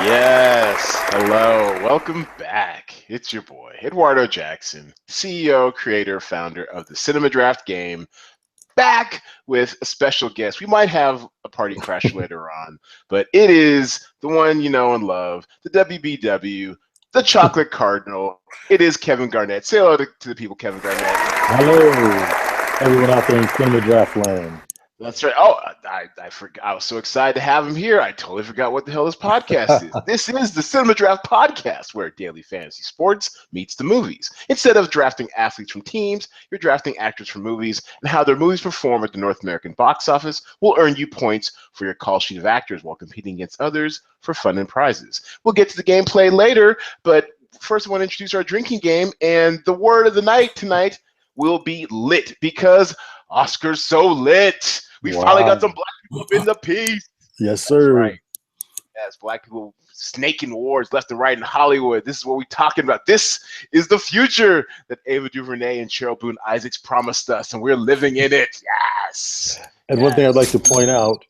Yes, hello, welcome back. It's your boy, Eduardo Jackson, CEO, creator, founder of the Cinema Draft Game, back with a special guest. We might have a party crash later on, but it is the one you know and love, the WBW, the Chocolate Cardinal. It is Kevin Garnett. Say hello to the people, Kevin Garnett. Hello, everyone out there in Cinema Draft Land. That's right. Oh, I forgot. I was so excited to have him here. I totally forgot what the hell this podcast is. This is the Cinema Draft Podcast, where daily fantasy sports meets the movies. Instead of drafting athletes from teams, you're drafting actors from movies, and how their movies perform at the North American box office will earn you points for your call sheet of actors while competing against others for fun and prizes. We'll get to the gameplay later, but first I want to introduce our drinking game, and the word of the night tonight will be lit because Oscar's so lit. We finally got some Wow. black people up in the piece. Yes, That's right. sir. Yes, black people snaking wars left and right in Hollywood. This is what we're talking about. This is the future that Ava DuVernay and Cheryl Boone Isaacs promised us, and we're living in it. Yes. And one thing I'd like Yes. to point out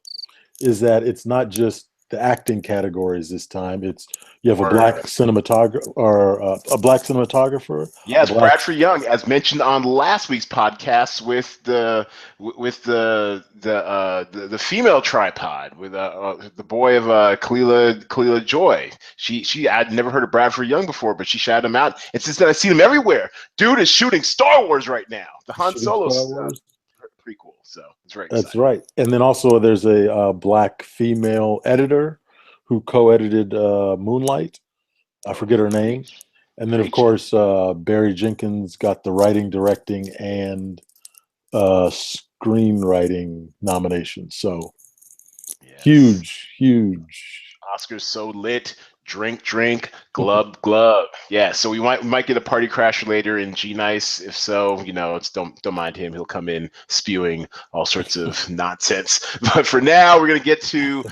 is that it's not just the acting categories this time. It's you have a black Word. cinematographer or a black cinematographer, a Yes, black. Bradford Young, as mentioned on last week's podcast with the female tripod with the boy of Kalila Joy. She I'd never heard of Bradford Young before, but she shouted him out, and since then I see him everywhere. Dude is shooting Star Wars right now, the Han Shooting Solo Star Wars. prequel. So it's very That's exciting. right. And then also there's a black female editor who co-edited Moonlight. I forget her name. Preach, And then of preach it. course Barry Jenkins got the writing, directing, and screenwriting nomination. So Yes. huge, huge. Oscar's so lit. Drink, drink, glub, glove. Yeah, so we might get a party crasher later in G Nice. If so, it's don't mind him. He'll come in spewing all sorts of nonsense. But for now, we're gonna get to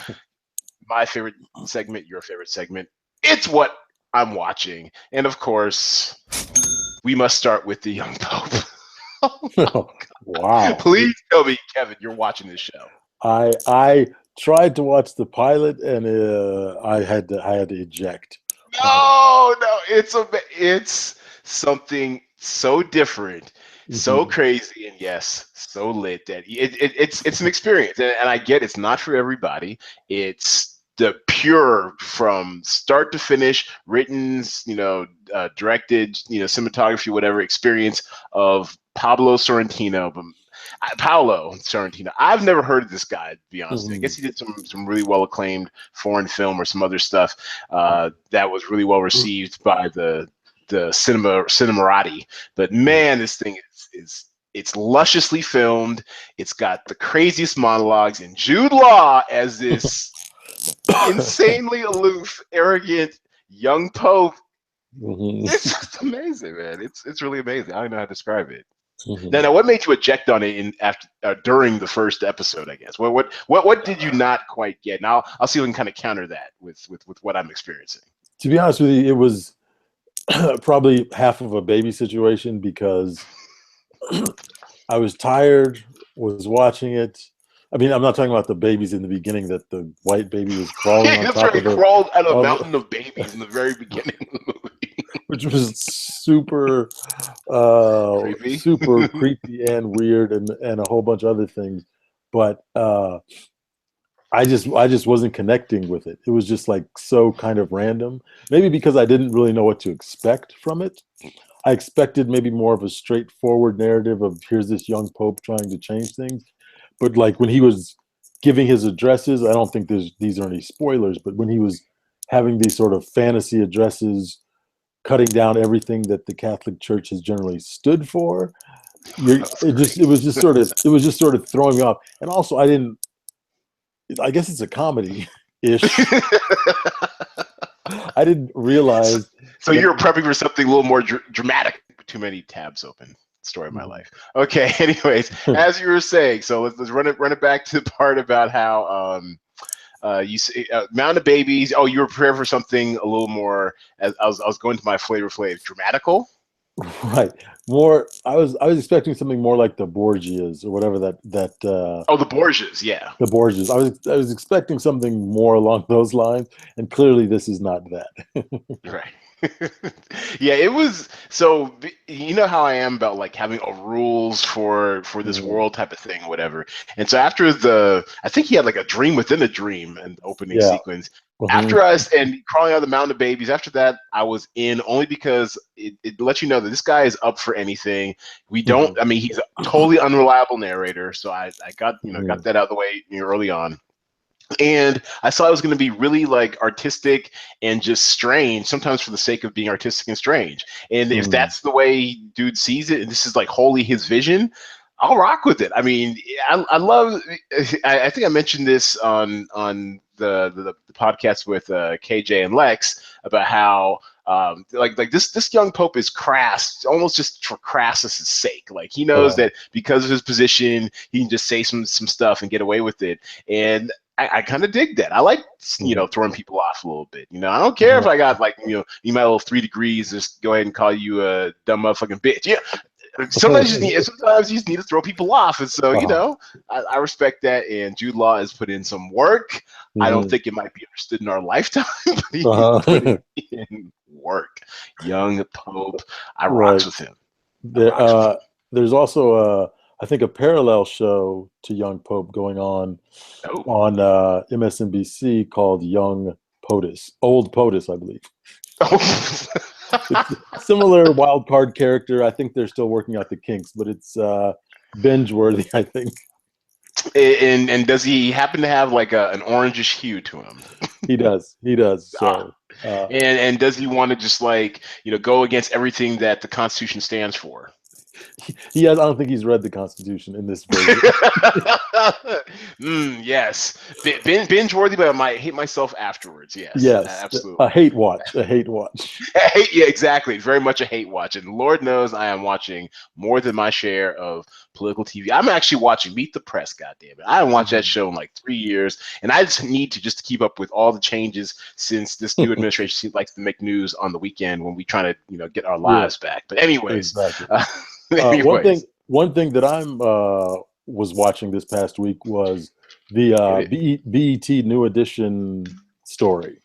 my favorite segment, your favorite segment. It's what I'm watching, and of course, we must start with the young pope. Oh my God. Wow. Please tell me, Kevin, you're watching this show. I tried to watch the pilot and I had to eject. Um, No, it's something so different, so mhm, crazy, and yes, so lit that it's an experience, and I get it's not for everybody. It's the pure from start to finish, written, directed, cinematography, whatever experience of Pablo Sorrentino, but Paolo Sorrentino. I've never heard of this guy, to be honest. I guess mhm. he did some really well acclaimed foreign film or some other stuff that was really well received by the cinemarati. But man, this thing is it's lusciously filmed. It's got the craziest monologues, and Jude Law as this insanely aloof, arrogant young pope. Mhm, It's just amazing, man. It's really amazing. I don't know how to describe it. Now, mhm. what made you eject on it in after during the first episode? I guess. What did you not quite get? And I'll see if we can kind of counter that with what I'm experiencing. To be honest with you, it was probably half of a baby situation because I was tired, was watching it. I mean, I'm not talking about the babies in the beginning that the white baby was crawling on That's top right. of He the, crawled out of a of, mountain of babies in the very beginning of the movie. which was Creepy. super creepy and weird and a whole bunch of other things. But I just wasn't connecting with it. It was just like so kind of random. Maybe because I didn't really know what to expect from it. I expected maybe more of a straightforward narrative of here's this young pope trying to change things. But like when he was giving his addresses, I don't think these are any spoilers, but when he was having these sort of fantasy addresses, cutting down everything that the Catholic Church has generally stood for, That's great. it was just sort of throwing me off. And also, I guess it's a comedy ish. I didn't so, realize so that. you're prepping for something a little more dramatic. Too many tabs open. Story of my life. Okay. Anyways, as you were saying, so let's run it back to the part about how you say Mountain of Babies. Oh, you were prepared for something a little more. As I was going to my Flavor Flav dramatical. Right. More. I was expecting something more like the Borgias or whatever Oh, the Borgias, yeah. the Borgias. I was expecting something more along those lines, and clearly this is not that. Right. Yeah, it was so you know how I am about like having a rules for this Mhm. world type of thing, whatever. And so after I think he had like a dream within a dream and opening Yeah. sequence. Mhm. After us and crawling out of the mountain of babies, after that, I was in only because it lets you know that this guy is up for anything. We don't, Mhm. I mean, he's a totally unreliable narrator, so I got got Mhm. that out of the way early on. And I saw it was going to be really like artistic and just strange, sometimes for the sake of being artistic and strange. And if Mhm. that's the way dude sees it, and this is like wholly his vision, I'll rock with it. I mean, I love. I think I mentioned this on the podcast with KJ and Lex about how like this young pope is crass almost just for crassness' sake. Like he knows Uh, that because of his position, he can just say some stuff and get away with it. And I kind of dig that. I like mhm. throwing people off a little bit. I don't care if Uh-huh. I got like you my little 3 degrees. Just go ahead and call you a dumb motherfucking bitch. Yeah, sometimes you just need to throw people off, and so Uh-huh. I respect that. And Jude Law has put in some work. I don't Mhm. think it might be understood in our lifetime, but he's Uh-huh. putting in work. Young Pope, I rocks Right. with him. I There, rocks with him. there's also I think a parallel show to Young Pope going Oh. on MSNBC called Young POTUS, Old POTUS, I believe. It's a similar wild card character. I think they're still working out the kinks, but it's binge worthy, I think. And does he happen to have like an orangish hue to him? He does. He does. Ah, So, uh, and does he want to just like go against everything that the Constitution stands for? he has. I don't think he's read the Constitution in this version. Yes, binge worthy, but I might hate myself afterwards. Yes, Yes, a absolutely. hate watch. A hate watch. Yeah, exactly. Very much a hate watch, and Lord knows I am watching more than my share of political TV. I'm actually watching Meet the Press. God damn it, I haven't watched that show in like 3 years, and I just need to keep up with all the changes since this new administration likes to make news on the weekend when we try to get our Yeah, lives back. But anyways, exactly. One thing. anyways, One thing that I'm was watching this past week was the hit it. BET New Edition story.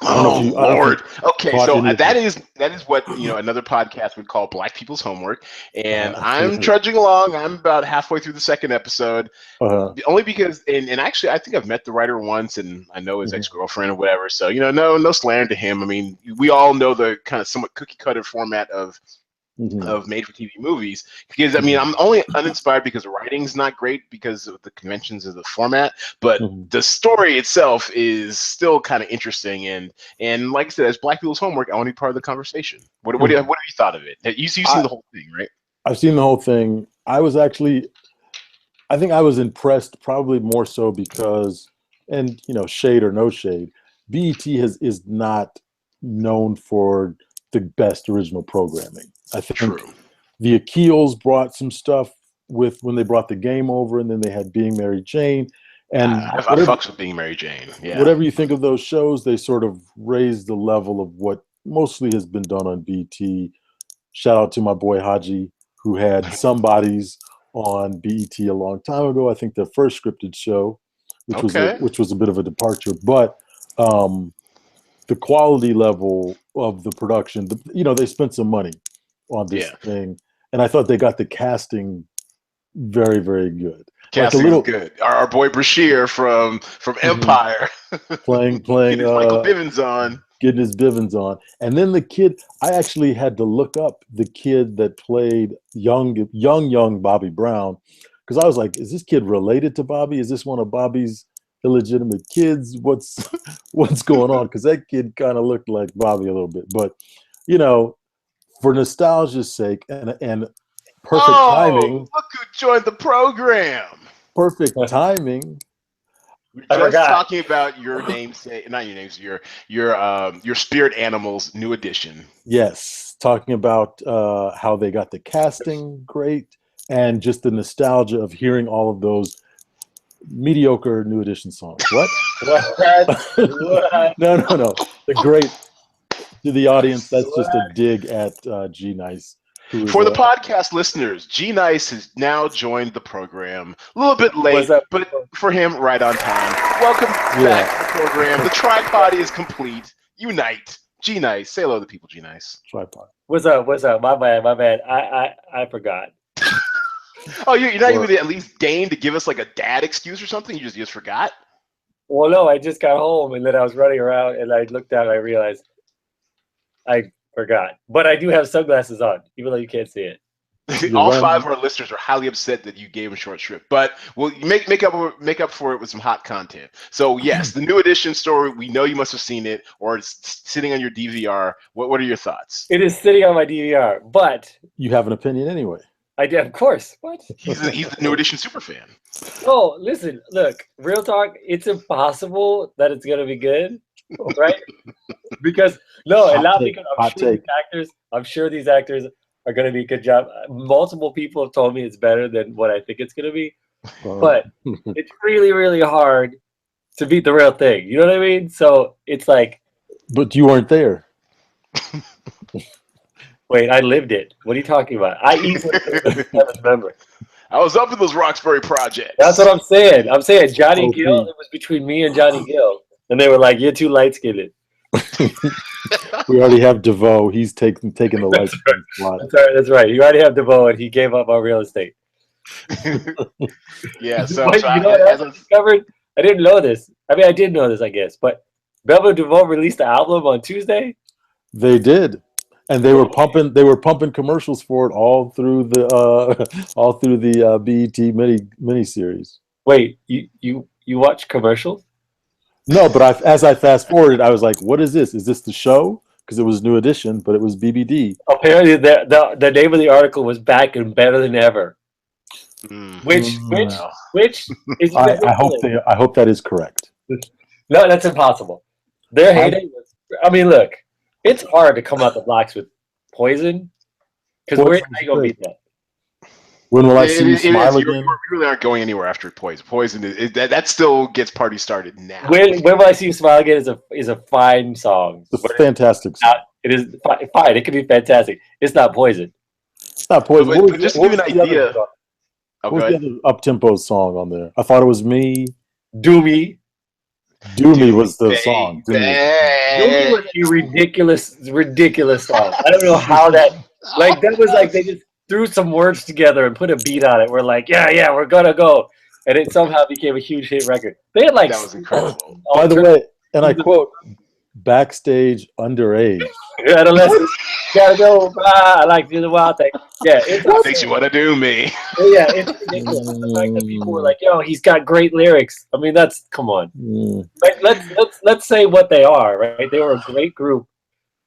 Oh I don't know if you Lord. Okay, caught so any of that it. is what another podcast would call Black People's Homework, and I'm Right. trudging along. I'm about halfway through the second episode, Uh, only because and actually I think I've met the writer once, and I know his ex mhm, girlfriend or whatever. So no slander to him. I mean, we all know the kind of somewhat cookie cutter format mhm, of made for TV movies. Because I mean, mhm, I'm only uninspired because the writing's not great because of the conventions of the format, but mhm, the story itself is still kind of interesting. And like I said, as Black people's homework, I want to be part of the conversation. mhm. What have you thought of it? You've seen I the whole thing, right? I've seen the whole thing. I think I was impressed probably more so because, and shade or no shade, BET is not known for the best original programming. I think True. the Akeels brought some stuff with when they brought the game over, and then they had Being Mary Jane, and I fucks with being Mary Jane. Yeah. whatever you think of those shows, they sort of raised the level of what mostly has been done on BT. Shout out to my boy Haji, who had Somebodies on BET a long time ago. I think the first scripted show, Okay. which was a bit of a departure, but um, the quality level of the production, they spent some money on this Yeah. thing, and I thought they got the casting very, very good. Like a Casting is little good. Our boy Brashear from mhm, Empire playing getting his Michael Bivins on. getting his Bivens on. And then the kid, I actually had to look up the kid that played young Bobby Brown, because I was like, is this kid related to Bobby? Is this one of Bobby's illegitimate kids? What's going on? Because that kid kind of looked like Bobby a little bit. But you know, for nostalgia's sake and perfect Oh, timing, look who joined the program. perfect timing. We're I just forgot. talking about your namesake, not your names, your spirit animals new edition. Yes, talking about how they got the casting great and just the nostalgia of hearing all of those mediocre New Edition songs. What? What? What? No. The great, To the audience, that's just a dig at G Nice. For the podcast listeners, G Nice has now joined the program. A little bit late, but for him, right on time. Welcome back to the program. The tripod is complete. Unite. G Nice. Say hello to the people, G Nice. Tripod. What's up? My bad. I forgot. Oh, you're not even at least deign to give us like a dad excuse or something? You just forgot? Well, no, I just got home and then I was running around and I looked down and I realized I forgot. But I do have sunglasses on, even though you can't see it. All 5 of our listeners are highly upset that you gave a short shrift, but we'll make up for it with some hot content. So yes, the New Edition story. We know you must have seen it, or it's sitting on your DVR. What are your thoughts? It is sitting on my DVR, but you have an opinion anyway. I did, of course. What? He's the New Edition super fan. Oh, listen, look, real talk. It's impossible that it's gonna be good, right? Because I'm sure these actors are going to be a good job. Multiple people have told me it's better than what I think it's going to be. But it's really, really hard to beat the real thing. You know what I mean? So it's like... But you weren't there. Wait, I lived it. What are you talking about? I easily remember. I was up in those Roxbury projects. That's what I'm saying. I'm saying Johnny Gill, it was between me and Johnny Gill. And they were like, you're too light-skinned. We already have DeVoe. He's taking the light spot. That's right. You already have DeVoe, and he gave up on real estate. Yeah. So, I discovered. I didn't know this. I mean, I did know this, I guess. But Bell Biv DeVoe released the album on Tuesday. They did, and they were pumping. They were pumping commercials for it all through the BET mini series. Wait, you watch commercials? No, but as I fast forwarded, I was like, "What is this? Is this the show?" Because it was New Edition, but it was BBD. Apparently, the name of the article was "Back and Better Than Ever," which is. I hope that is correct. No, that's impossible. Their heyday was. I mean, look, it's hard to come out the blocks with Poison because where are you gonna beat that? When will I see you smile again? You really aren't going anywhere after Poison. Poison that still gets party started now. When will I see you smile again is a fine song. It's a fantastic song. It is fine. It can be fantastic. It's not Poison. It's not Poison. But just to give you an idea. What was the other up-tempo song on there? I thought it was Me. Do Me. Do Me was the song. Do Me was a ridiculous song. I don't know how that was like they just threw some words together and put a beat on it. We're like, yeah, we're gonna go, and it somehow became a huge hit record. They had like that was incredible. By the way, and I quote, "Backstage underage." Adolescents gotta go. I like to do the wild thing. Yeah, what makes you want to do me? Yeah, it's ridiculous. The fact that people were like, "Yo, he's got great lyrics." I mean, come on. Like, let's say what they are, right? They were a great group.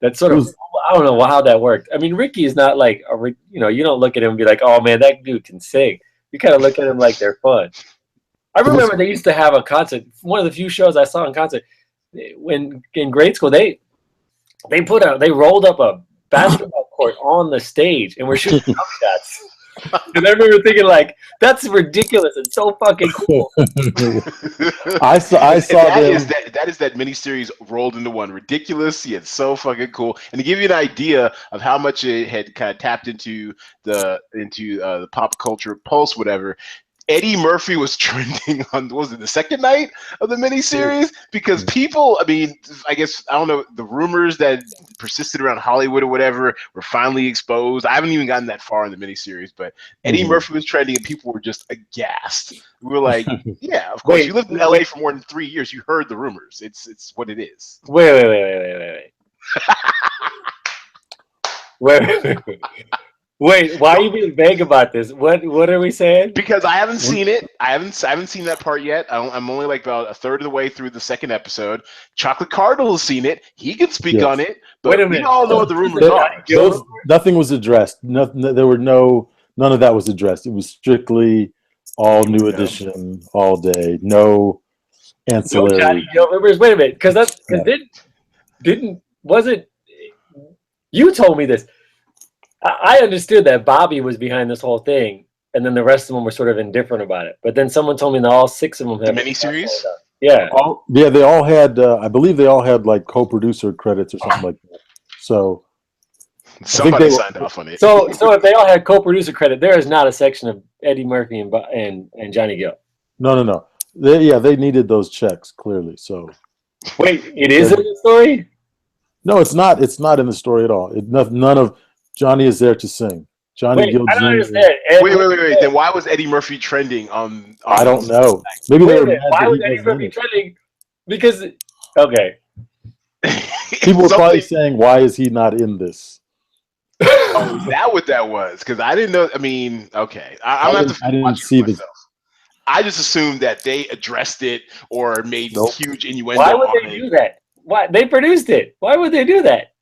That sort of, I don't know how that worked. I mean, Ricky is not like, you don't look at him and be like, oh man, that dude can sing. You kind of look at him like they're fun. I remember they used to have a concert. One of the few shows I saw in concert when in grade school, they rolled up a basketball court on the stage and were shooting jump shots. And I remember thinking, like, that's ridiculous and so fucking cool. I saw that is that miniseries rolled into one. Ridiculous, yet so fucking cool. And to give you an idea of how much it had kind of tapped into the pop culture pulse, whatever. Eddie Murphy was trending on, was it the second night of the miniseries? Because people, I mean, I guess, I don't know, the rumors that persisted around Hollywood or whatever were finally exposed. I haven't even gotten that far in the miniseries, but Eddie Murphy was trending and people were just aghast. We were like, yeah, of course, you lived in LA for more than 3 years. You heard the rumors. It's what it is. Wait. Wait, why are you being vague about this? What are we saying? Because I haven't seen it. I haven't seen that part yet. I'm only like about a third of the way through the second episode. Chocolate Cardinal has seen it. He can speak on it. But we all know what the rumors are. Nothing was addressed. None of that was addressed. It was strictly all New Edition all day. No ancillary. Wait a minute, because wasn't you told me this? I understood that Bobby was behind this whole thing, and then the rest of them were sort of indifferent about it. But then someone told me that all 6 of them had the miniseries. Yeah, they all had. I believe they all had like co-producer credits or something like that. So Somebody signed off on it. So if they all had co-producer credit, there is not a section of Eddie Murphy and Johnny Gill. no. They needed those checks clearly. So wait, it is in the story? No, it's not. It's not in the story at all. None of Johnny is there to sing. Johnny Gill I don't Jr. understand. Wait. Then why was Eddie Murphy trending on I don't know. Maybe they were mad why that was he Eddie wasn't Murphy in it. trending? Because okay. People were probably saying, "Why is he not in this?" Oh, is that what that was? Because I didn't know. I mean, okay, I'm gonna have to I didn't watch see it this. myself. I just assumed that they addressed it or made huge innuendo. Why would they do that? Why they produced it? Why would they do that?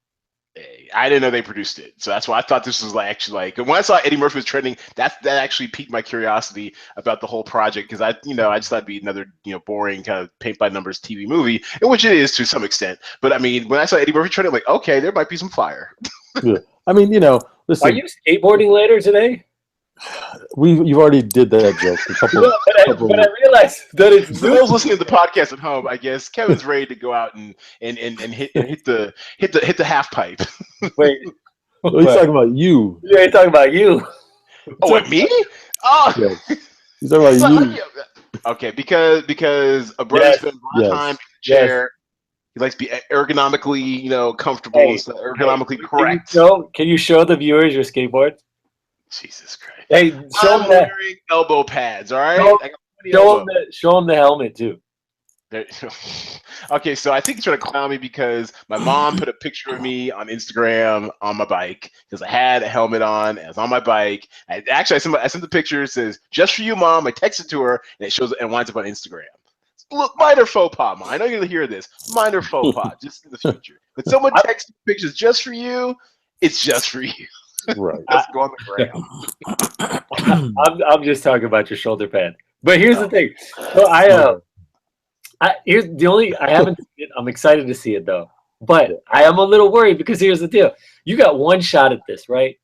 I didn't know they produced it, so that's why I thought this was like when I saw Eddie Murphy was trending, that actually piqued my curiosity about the whole project because I just thought it'd be another boring kind of paint by numbers TV movie, in which it is to some extent. But I mean, when I saw Eddie Murphy trending, I'm like, okay, there might be some fire. Yeah. I mean, listen. Are you skateboarding later today? You already did that joke a couple. But I realized that it's For those listening to the podcast at home, I guess Kevin's ready to go out and hit the half pipe. Wait, Well, he's talking about you. Yeah, he's talking about you. Oh, what, me? Oh, Yeah. He's talking about you. Okay, because a brother spent a lot of time in the chair. He likes to be ergonomically, comfortable and stuff, ergonomically correct. Can you show the viewers your skateboard? Jesus Christ! Hey, show them that. Wearing elbow pads. All right. Show them the helmet too. Okay, so I think he's trying to clown me because my mom put a picture of me on Instagram on my bike because I had a helmet on. I was on my bike. I sent the picture. It says "Just for you, Mom." I texted to her, and it shows and winds up on Instagram. Look, minor faux pas, Mom. I know you're gonna hear this. Minor faux pas, just in the future. When someone texts pictures just for you, it's just for you. Right. Let's go on the ground. I'm just talking about your shoulder pad. But here's the thing. So I haven't seen it. I'm excited to see it though. But I am a little worried because here's the deal. You got one shot at this, right?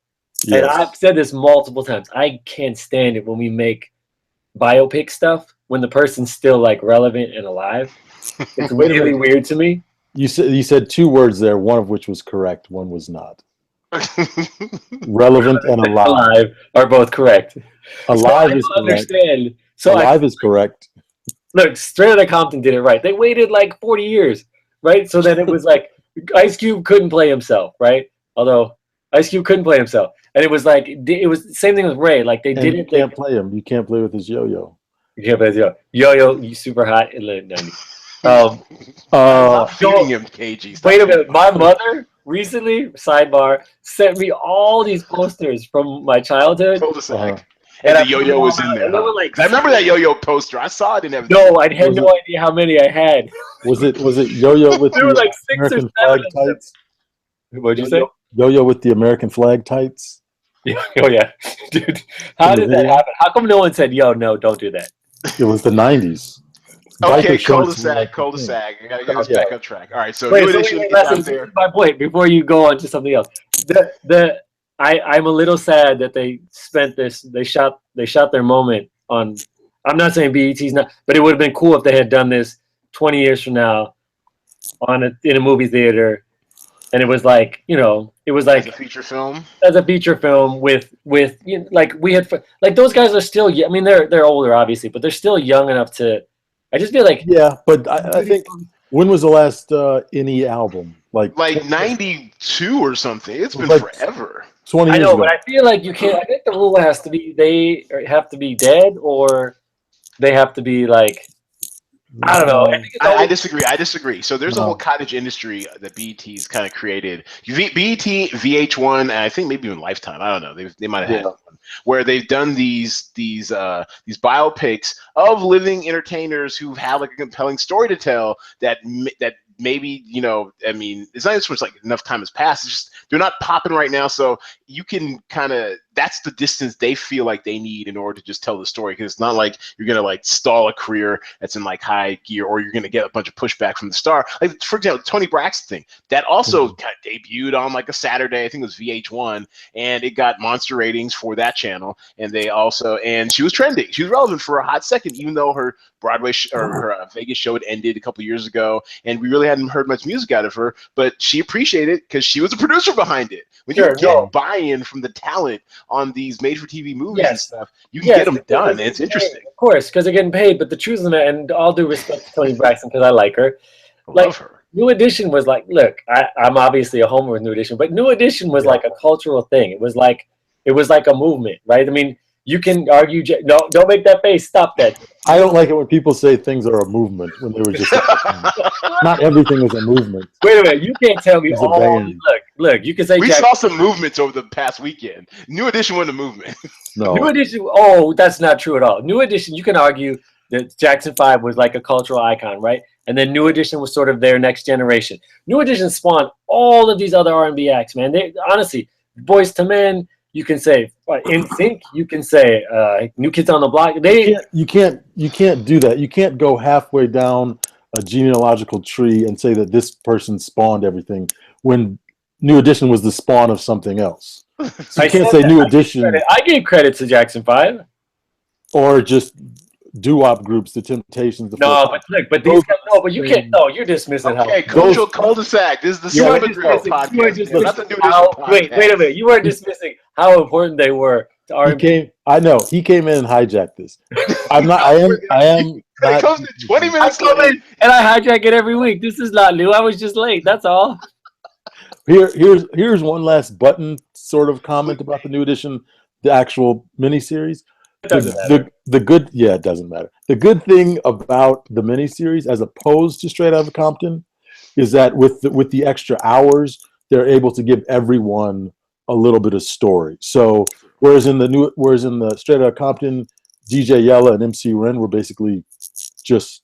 Yes. And I've said this multiple times. I can't stand it when we make biopic stuff when the person's still like relevant and alive. It's really weird to me. You said two words there, one of which was correct, one was not. Relevant and alive are both correct. Alive is correct. Understand. So alive is correct. Look, Straight Outta Compton did it right. They waited like 40 years, right? So then it was like Ice Cube couldn't play himself, right? Although Ice Cube couldn't play himself, and it was the same thing with Ray. Like they didn't. You can't play him. You can't play with his yo-yo. You can't play his yo-yo. Yo-yo, you super hot in the 90s. Stop feeding him, KG. Wait a minute. My mother recently, sidebar, sent me all these posters from my childhood. And the yo-yo was in there. I remember that yo-yo poster. I saw it in everything. No, I had no idea how many I had. Was it yo-yo with there were like 6 American or 7 flag tights? What'd you say? Yo-yo with the American flag tights? Yeah. Oh yeah, dude. How did that happen? How come no one said, "Yo, no, don't do that"? It was the 90s. Okay, cul-de-sac. I gotta get this back on track. All right, so new edition is out there. My point before you go on to something else. I'm a little sad that they spent this. They shot their moment on. I'm not saying BET's not, but it would have been cool if they had done this 20 years from now, in a movie theater, and it was like it was like as a feature film. As a feature film with like we had like those guys are still. I mean they're older obviously, but they're still young enough to. I just feel like but I think when was the last INI album? Like 92 or something. It's been forever. 20 years I know, ago. but I feel like you can't. I think the rule has to be they have to be dead or they have to be like. I don't know. I disagree. So there's a whole cottage industry that BET's kind of created. BET, VH1, and I think maybe even Lifetime. I don't know. They might have had one where they've done these biopics of living entertainers who have like a compelling story to tell that maybe I mean it's not so much like enough time has passed. It's just they're not popping right now, so you can kind of that's the distance they feel like they need in order to just tell the story. Because it's not like you're gonna like stall a career that's in like high gear, or you're gonna get a bunch of pushback from the star. Like for example, Tony Braxton thing that also got debuted on like a Saturday. I think it was VH1, and it got monster ratings for that channel. And she was trending. She was relevant for a hot second, even though her Broadway or her Vegas show had ended a couple years ago, and we really hadn't heard much music out of her. But she appreciated it because she was a producer behind it. When you get buy-in from the talent on these made-for-TV movies and stuff, you can get them done. It's interesting. Of course, because they're getting paid. But the truth of it, and all due respect to Toni Braxton, because I like her, I love her. New Edition was like, look, I'm obviously a homer with New Edition, but New Edition was like a cultural thing. It was like a movement, right? I mean, you can argue. No, don't make that face. Stop that. I don't like it when people say things are a movement when they were just. Not everything is a movement. Wait a minute. You can't tell me all. Look. You can say we saw some movements over the past weekend. New Edition wasn't a movement. No. New Edition. Oh, that's not true at all. New Edition. You can argue that Jackson 5 was like a cultural icon, right? And then New Edition was sort of their next generation. New Edition spawned all of these other R&B acts, man. They honestly, Boyz II Men. You can say NSYNC. You can say New Kids on the Block. You can't do that. You can't go halfway down a genealogical tree and say that this person spawned everything when New Edition was the spawn of something else. So you can't say New Edition. I gave credit to Jackson 5. Or just doo-wop groups, the Temptations. But these guys, but you can't. No, you're dismissing. Okay, Cultural Cul-de-sac. This is the Cinema Draft podcast. Not the New Edition podcast. Wait a minute. You weren't dismissing how important they were to R&B. I know he came in and hijacked this. I'm not. I am. It comes in 20 minutes late, and I hijack it every week. This is not new. I was just late. That's all. Here's one last button sort of comment about the New Edition, the actual miniseries. It doesn't matter. It doesn't matter. The good thing about the miniseries, as opposed to Straight Outta Compton, is that with the extra hours, they're able to give everyone a little bit of story. So whereas in the Straight Outta Compton, DJ Yella and MC Ren were basically just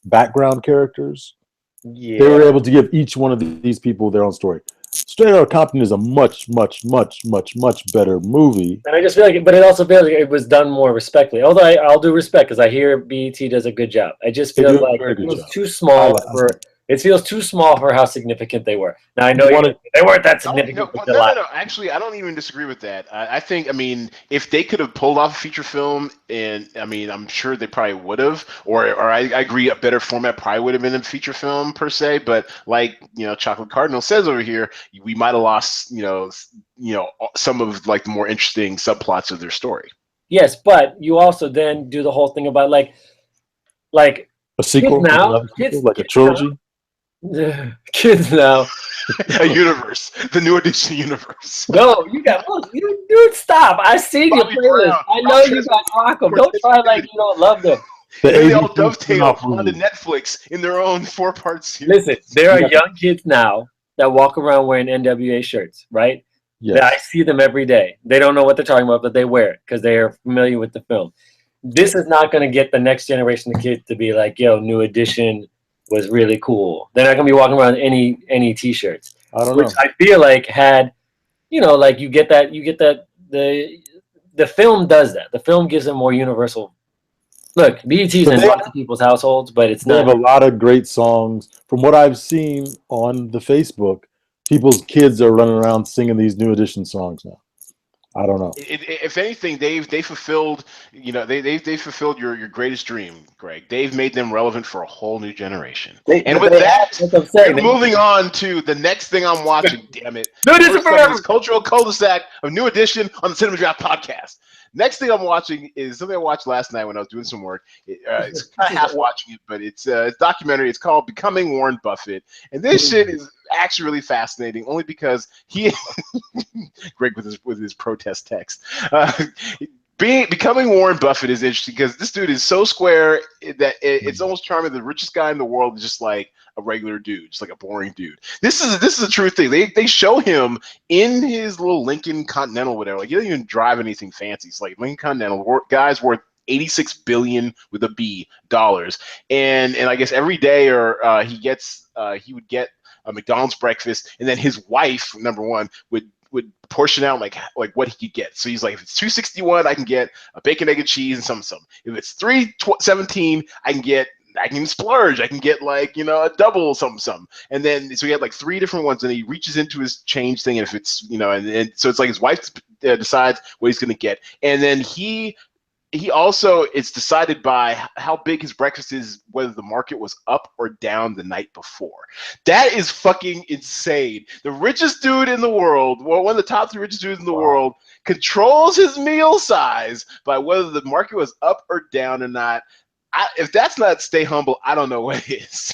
background characters. Yeah. They were able to give each one of these people their own story. Straight Outta Compton is a much better movie. And I just feel like but it also feels like it was done more respectfully. Although I'll do respect because I hear BET does a good job. I just feel like it feels too small for how significant they were. Now I know they weren't that significant. No. Actually, I don't even disagree with that. I think, if they could have pulled off a feature film, and I'm sure they probably would have. Or I agree, a better format probably would have been a feature film per se. But like Chocolate Cardinal says over here, we might have lost some of like the more interesting subplots of their story. Yes, but you also then do the whole thing about like a sequel, like a trilogy. Kids now. A universe, the New Edition universe. No, dude, stop. I seen your playlist. I know you guys rock them. Don't try like you don't love them. They all dovetail onto Netflix in their own 4-part series. Listen, there are young kids now that walk around wearing NWA shirts, right? Yes. I see them every day. They don't know what they're talking about, but they wear it because they are familiar with the film. This is not going to get the next generation of kids to be like, yo, New Edition was really cool. They're not going to be walking around in any T-shirts. I don't know. I feel like had, like you get that the film does that. The film gives them more universal. Look, BET's in lots of people's households, but it's not. They have a lot of great songs. From what I've seen on the Facebook, people's kids are running around singing these New Edition songs now. I don't know. If anything, they fulfilled, they fulfilled your greatest dream, Greg. They've made them relevant for a whole new generation. We're moving on to the next thing I'm watching. Damn it! New Edition forever. Cultural cul-de-sac of New Edition on the Cinema Draft podcast. Next thing I'm watching is something I watched last night when I was doing some work. It's kind of half watching it, but it's a documentary. It's called Becoming Warren Buffett. And this shit is actually really fascinating, only because Greg with his protest text. Becoming Warren Buffett is interesting because this dude is so square that it's almost charming. The richest guy in the world is just like a regular dude, just like a boring dude. This is a true thing. They show him in his little Lincoln Continental, whatever. Like he doesn't even drive anything fancy. It's like Lincoln Continental. Guy's worth $86 billion with a B dollars, and I guess every day he would get a McDonald's breakfast, and then his wife, number one, would would portion out like what he could get. So he's like, if it's $2.61, I can get a bacon, egg, and cheese and some. If it's $3.17, I can splurge. I can get like, a double something. And then so he had like 3 different ones, and he reaches into his change thing, and if it's and so it's like his wife decides what he's gonna get, and then he also, it's decided by how big his breakfast is, whether the market was up or down the night before. That is fucking insane. The richest dude in the world, one of the top 3 richest dudes in the world, controls his meal size by whether the market was up or down or not. If that's not stay humble, I don't know what is.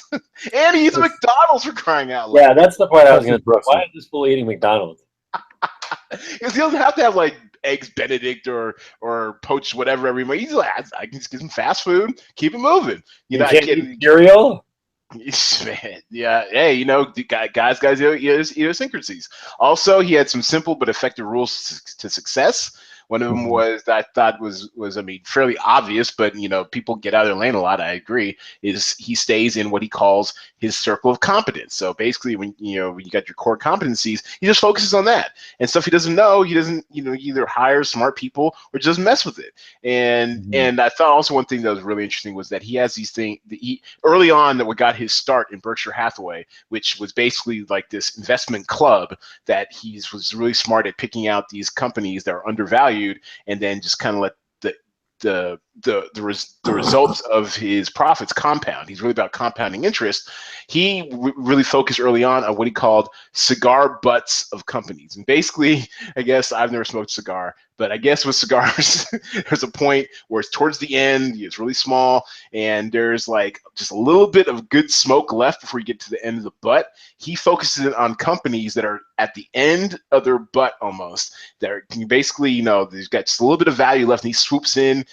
And he eats McDonald's, for crying out loud. Yeah, that's the point I was going to. Why is this fool eating McDonald's? Because he doesn't have to have like eggs Benedict or poached whatever every morning. He's like, I can just get some fast food, keep it moving. You can't eat cereal? Man, yeah. Hey, guys, idiosyncrasies. Also, he had some simple but effective rules to success. One of them was that I thought was fairly obvious, but people get out of their lane a lot. I agree. Is he stays in what he calls his circle of competence. So basically, when you got your core competencies, he just focuses on that, and stuff he doesn't know, he doesn't either hire smart people or just mess with it. And I thought also one thing that was really interesting was that he has these things. Early on, that what got his start in Berkshire Hathaway, which was basically like this investment club that he was really smart at picking out these companies that are undervalued, and then just kind of let the results of his profits compound. He's really about compounding interest. He really focused early on what he called cigar butts of companies. And basically, I guess I've never smoked a cigar, but I guess with cigars, there's a point where it's towards the end, it's really small, and there's like just a little bit of good smoke left before you get to the end of the butt. He focuses on companies that are at the end of their butt almost. They're basically, they've got just a little bit of value left, and he swoops in,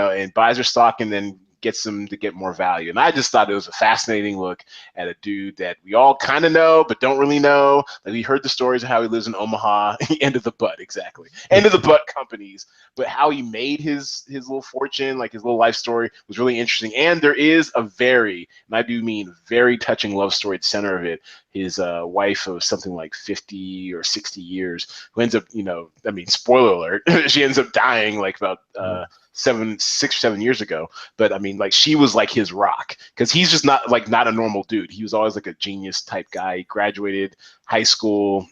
and buys their stock and then gets them to get more value. And I just thought it was a fascinating look at a dude that we all kind of know but don't really know. Like, we heard the stories of how he lives in Omaha, end of the butt, exactly. End of the butt companies. But how he made his little fortune, like his little life story, was really interesting. And there is a very, and I do mean very touching love story at the center of it. His wife of something like 50 or 60 years, who ends up, spoiler alert, she ends up dying like about 6 or 7 years ago. But like, she was like his rock, because he's just not a normal dude. He was always like a genius type guy. He graduated high school,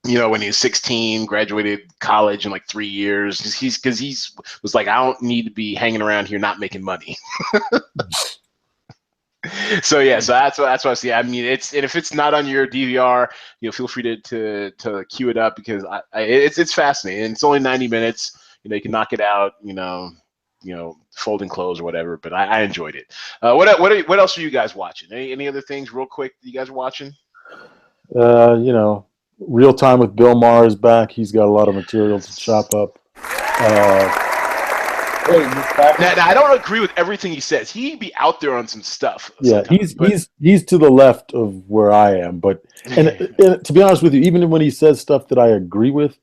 when he was 16, graduated college in like 3 years. Because he was like, I don't need to be hanging around here not making money. So that's what I see. And if it's not on your DVR, feel free to queue it up, because it's fascinating. And it's only 90 minutes. You can knock it out, folding clothes or whatever. But I enjoyed it. What else are you guys watching? Any other things real quick that you guys are watching? Real Time with Bill Maher is back. He's got a lot of material to chop up. Now, I don't agree with everything he says. He'd be out there on some stuff. Yeah, he's to the left of where I am. But and to be honest with you, even when he says stuff that I agree with,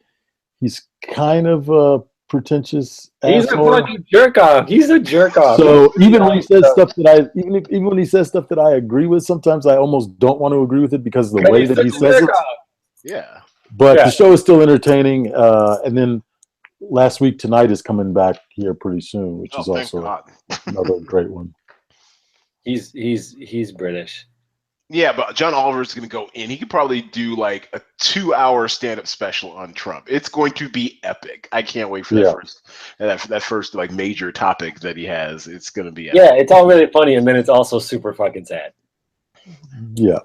he's kind of a pretentious asshole. He's a fucking jerk off. He's a jerk off. So even when he says stuff that even when he says stuff that I agree with, sometimes I almost don't want to agree with it because of the way that he says it. Yeah. But the show is still entertaining. And then Last Week Tonight is coming back here pretty soon, which is also another great one. He's British. Yeah, but John Oliver's going to go in. He could probably do like a 2-hour stand-up special on Trump. It's going to be epic. I can't wait for that first like major topic that he has. It's going to be epic. Yeah, it's all really funny, and then it's also super fucking sad. Yeah.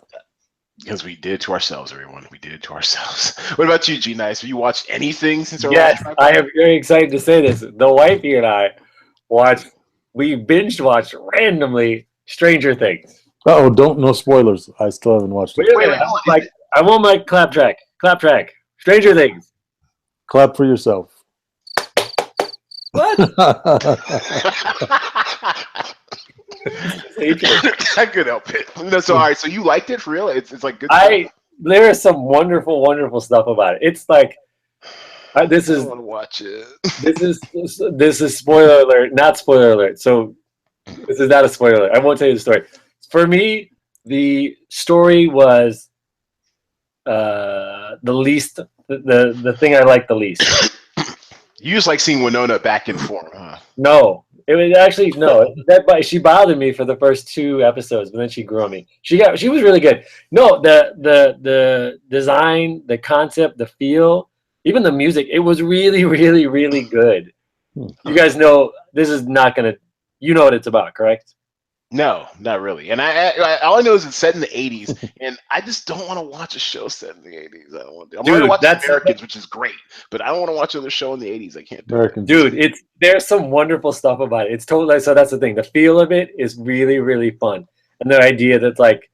Because we did it to ourselves, everyone. We did it to ourselves. What about you, G Nice? Have you watched anything since our last time? I am very excited to say this. The wifey and I we binge watched randomly Stranger Things. No spoilers. I still haven't watched it. Wait, I want my clap track. Clap track. Stranger Things. Clap for yourself. What? I could help it. No, so all right. So you liked it for real? It's like good. There is some wonderful, wonderful stuff about it. It's like this is. I want to watch it. This is spoiler alert, not spoiler alert. So this is not a spoiler alert. I won't tell you the story. For me, the story was the least the thing I like the least. You just like seeing Winona back in form, huh? No, it was actually no. She bothered me for the first 2 episodes, but then she grew on me. She was really good. No, the design, the concept, the feel, even the music. It was really, really, really good. You guys know this is not gonna. You know what it's about, correct? No, not really. And I all I know is it's set in the 80s, and I just don't want to watch a show set in the 80s. I don't want to. I'm going to watch Americans, which is great, but I don't want to watch another show in the 80s. I can't do Americans. Dude, there's some wonderful stuff about it. It's totally so. That's the thing. The feel of it is really, really fun, and the idea that like,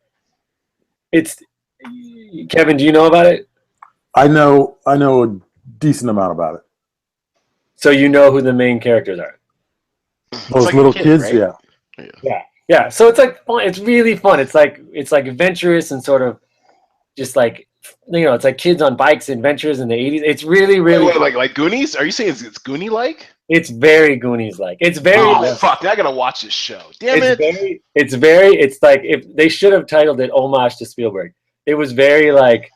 it's. Kevin, do you know about it? I know a decent amount about it. So you know who the main characters are. Those like little kids, right? Yeah. So it's like fun. It's really fun. It's like adventurous and sort of just like, you know, it's like kids on bikes adventures in the 80s. It's really, really Wait, like Goonies? Are you saying it's Goonie like? It's very Goonies like. It's very fuck! Now I gotta watch this show. Damn it! It's like if they should have titled it homage to Spielberg. It was very like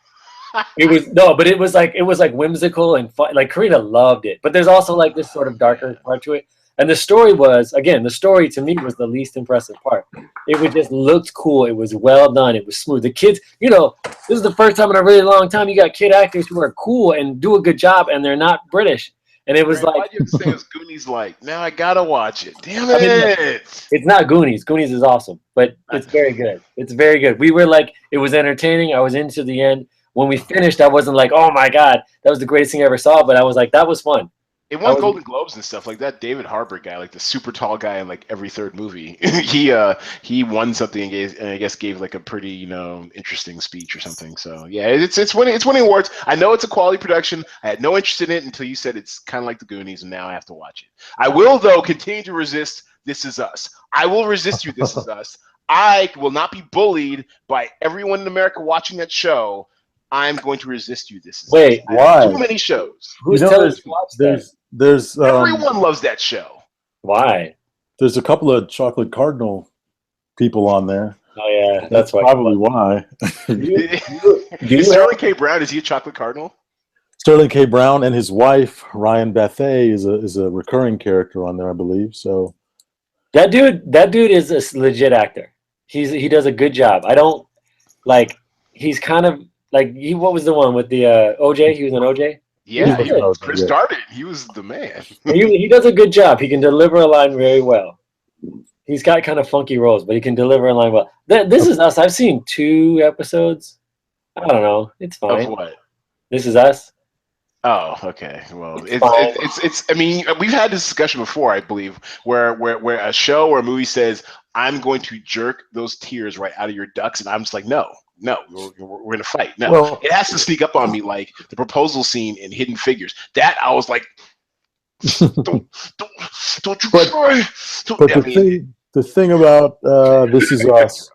but it was like whimsical and fun. Like Karina loved it. But there's also like this sort of darker part to it. And the story to me was the least impressive part. It just looked cool. It was well done. It was smooth. The kids, you know, this is the first time in a really long time you got kid actors who are cool and do a good job, and they're not British. And it was like, why'd you say it was Goonies like? Now I gotta watch it. Damn it! It's not Goonies. Goonies is awesome, but it's very good. It's very good. We were like, it was entertaining. I was into the end. When we finished, I wasn't like, oh my god, that was the greatest thing I ever saw. But I was like, that was fun. It won Golden Globes and stuff like that. David Harbour guy, like the super tall guy in like every third movie, he won something and I guess gave like a pretty interesting speech or something. So yeah, it's winning awards. I know it's a quality production. I had no interest in it until you said it's kind of like the Goonies, and now I have to watch it. I will though continue to resist This Is Us. I will resist you, This Is Us. I will not be bullied by everyone in America watching that show. I'm going to resist you. This is Wait, why? Too many shows. Who's telling you to watch that? There's everyone loves that show. Why? There's a couple of Chocolate Cardinal people on there. Oh yeah, that's probably why. Is Sterling K. Brown? Is he a Chocolate Cardinal? Sterling K. Brown and his wife Ryan Bethay is a recurring character on there, I believe. So that dude is a legit actor. He does a good job. I don't like. He's kind of like what was the one with the OJ? He was on OJ. Yeah, Chris Darden. He was the man. He does a good job. He can deliver a line very well. He's got kind of funky roles, but he can deliver a line well. This Is Us. I've seen 2 episodes. I don't know. It's fine. Of what? This Is Us. Oh, okay. Well, it's. I mean, we've had this discussion before, I believe, where a show or a movie says, "I'm going to jerk those tears right out of your ducts," and I'm just like, no, we're gonna fight. No, well, it has to sneak up on me, like the proposal scene in Hidden Figures. That I was like, don't you cry. But the thing about This Is Us,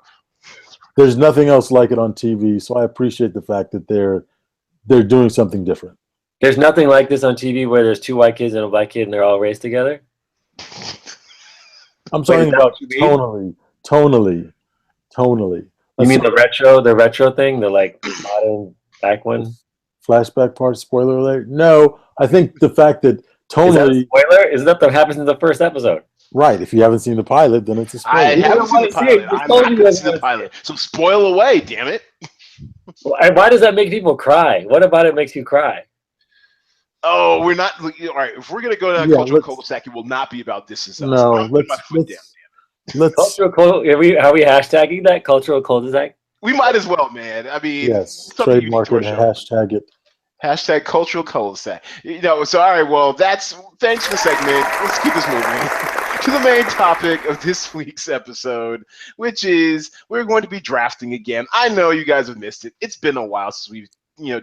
there's nothing else like it on TV. So I appreciate the fact that they're doing something different. There's nothing like this on TV where there's 2 white kids and a black kid and they're all raised together. I'm talking about tonally. You mean the retro thing, the like modern back one? Flashback part, spoiler alert? No, I think the fact that tonally. Spoiler? Isn't that what happens in the first episode? Right. If you haven't seen the pilot, then it's a spoiler. I haven't seen the pilot. I'm not going to see the pilot. So spoil away, damn it. Why does that make people cry? What about it makes you cry? Oh, we're not. All right, if we're going to go to Cultural Cul-de-sac, it will not be about This Is Us. No, let's cultural. Are we hashtagging that cultural cul-de-sac? We might as well, man. I mean, yes, trademark it, hashtag it. Hashtag cultural cul-de-sac. So all right, well, thanks for the segment. Let's keep this moving to the main topic of this week's episode, which is we're going to be drafting again. I know you guys have missed it. It's been a while since we've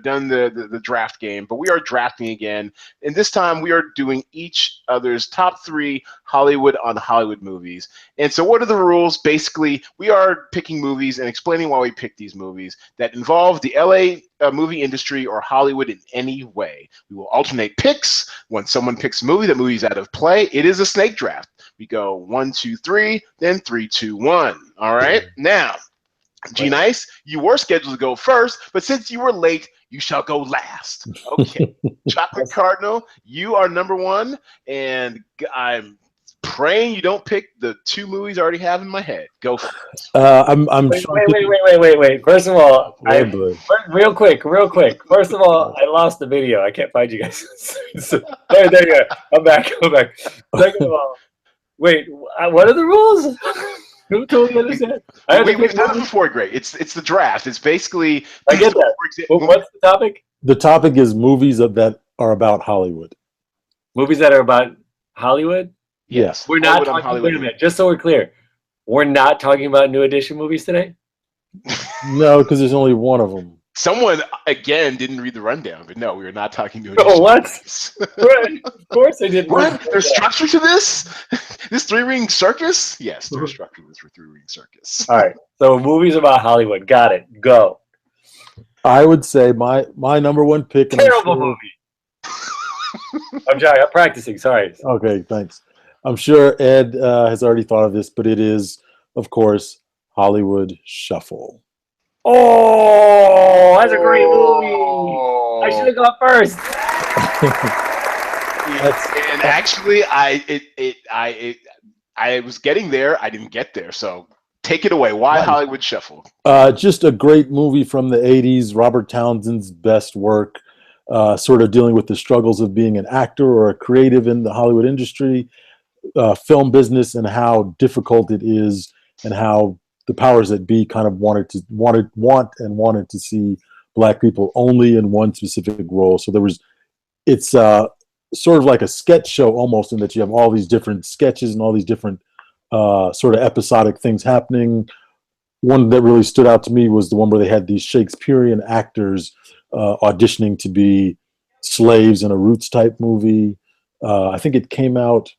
done the draft game, but we are drafting again, and this time we are doing each other's top 3 Hollywood on Hollywood movies. And so what are the rules? Basically, we are picking movies and explaining why we pick these movies that involve the LA movie industry or Hollywood in any way. We will alternate picks. When someone picks a movie, that movie's out of play. It is a snake draft. We go 1, 2, 3, then 3, 2, 1. All right. Now, G Nice, you were scheduled to go first, but since you were late, you shall go last. Okay. Chocolate Cardinal, you are number one, and I'm praying you don't pick the two movies I already have in my head. Go for it. I'm trying to- Wait. First of all, Oh, boy. real quick. First of all, I lost the video. I can't find you guys. There you go. I'm back. Second of all, wait, what are the rules? Who told me this? We've done it before, Greg. It's the draft. It's basically. I get that. What's the topic? The topic is movies that are about Hollywood. Movies that are about Hollywood? Yes. We're not talking. Wait a minute. Just so we're clear, we're not talking about New Edition movies today. No, because there's only one of them. Someone again didn't read the rundown, but no, we were not talking to. Oh, what? Right. Of course I didn't. What? There's structure to this? This three-ring circus? Yes, there's structure to this for three-ring circus. All right. So movies about Hollywood. Got it. Go. I would say my number one pick. Terrible movie. I'm sorry. I'm practicing. Sorry. Okay, thanks. I'm sure Ed has already thought of this, but it is, of course, Hollywood Shuffle. Oh, that's a great movie. I should have gone first. And actually, I was getting there. I didn't get there. So take it away. Why Hollywood Shuffle? Just a great movie from the 80s. Robert Townsend's best work, sort of dealing with the struggles of being an actor or a creative in the Hollywood industry, film business, and how difficult it is, and how the powers that be kind of wanted to see Black people only in one specific role. So it's sort of like a sketch show almost, in that you have all these different sketches and all these different sort of episodic things happening. One that really stood out to me was the one where they had these Shakespearean actors auditioning to be slaves in a Roots type movie. I think it came out,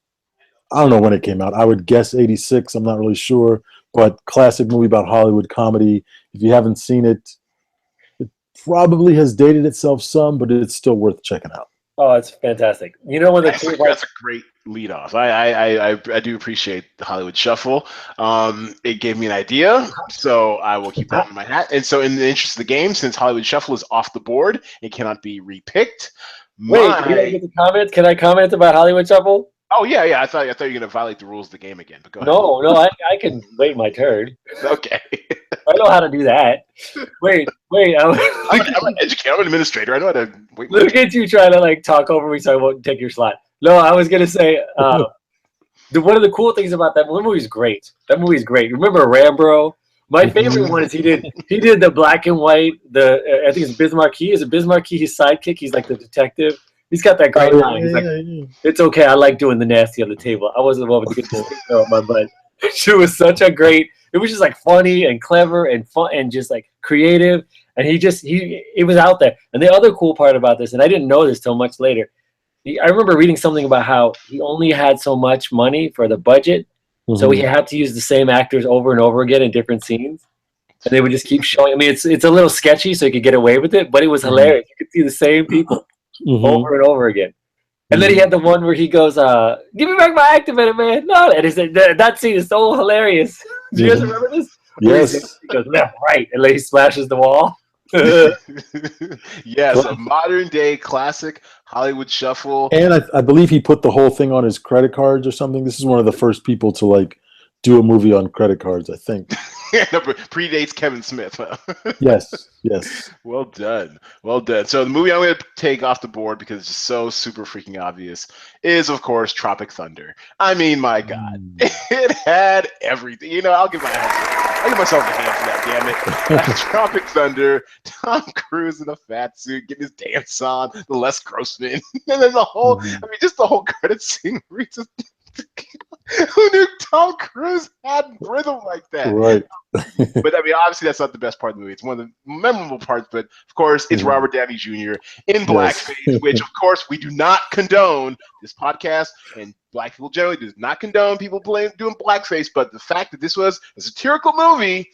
I don't know when it came out. I would guess 86. I'm not really sure. But classic movie about Hollywood comedy. If you haven't seen it, it probably has dated itself some, but it's still worth checking out. Oh, it's fantastic. You know when that's a great lead off. I do appreciate the Hollywood Shuffle. It gave me an idea, so I will keep that in my hat. And so, in the interest of the game, since Hollywood Shuffle is off the board, it cannot be repicked. Wait, can I get the comment? Can I comment about Hollywood Shuffle? Oh yeah. I thought you were gonna violate the rules of the game again. But go ahead. No, I can wait my turn. Okay. I know how to do that. Wait. I'm an educator. I'm an administrator. I know how to wait. Look at you trying to like talk over me so I won't take your slot. No, I was gonna say one of the cool things about that movie is great. That movie is great. Remember Rambro? My favorite one is he did the black and white. I think it's Biz Markie. Is it Biz Markie? His sidekick. He's like the detective. He's got that great line. He's like, "It's okay. I like doing the nasty on the table. I wasn't the one to get the finger up my butt." She was such a great. It was just like funny and clever and fun and just like creative. And he was out there. And the other cool part about this, and I didn't know this till much later. I remember reading something about how he only had so much money for the budget, so he had to use the same actors over and over again in different scenes. And they would just keep showing. I mean, it's a little sketchy, so he could get away with it, but it was hilarious. You could see the same people over and over again. And then he had the one where he goes, "Give me back my Activator, man!" No, and that scene is so hilarious. Do you guys remember this? Yes. He goes left, right, and then he splashes the wall. Yes, a modern day classic Hollywood Shuffle. And I believe he put the whole thing on his credit cards or something. This is one of the first people to like do a movie on credit cards, I think. Predates Kevin Smith. Huh? Yes. Well done. So the movie I'm going to take off the board because it's just so super freaking obvious is, of course, Tropic Thunder. I mean, my God, it had everything. You know, I'll give myself a hand for that, damn it. Tropic Thunder, Tom Cruise in a fat suit, getting his dance on, the Les Grossman, and then the whole, just the whole credit scene where he just, who knew Tom Cruise had rhythm like that? Right. But I mean, obviously, that's not the best part of the movie. It's one of the memorable parts, but of course, it's Robert Downey Jr. in blackface, which, of course, we do not condone. This podcast and Black people generally does not condone people doing blackface, but the fact that this was a satirical movie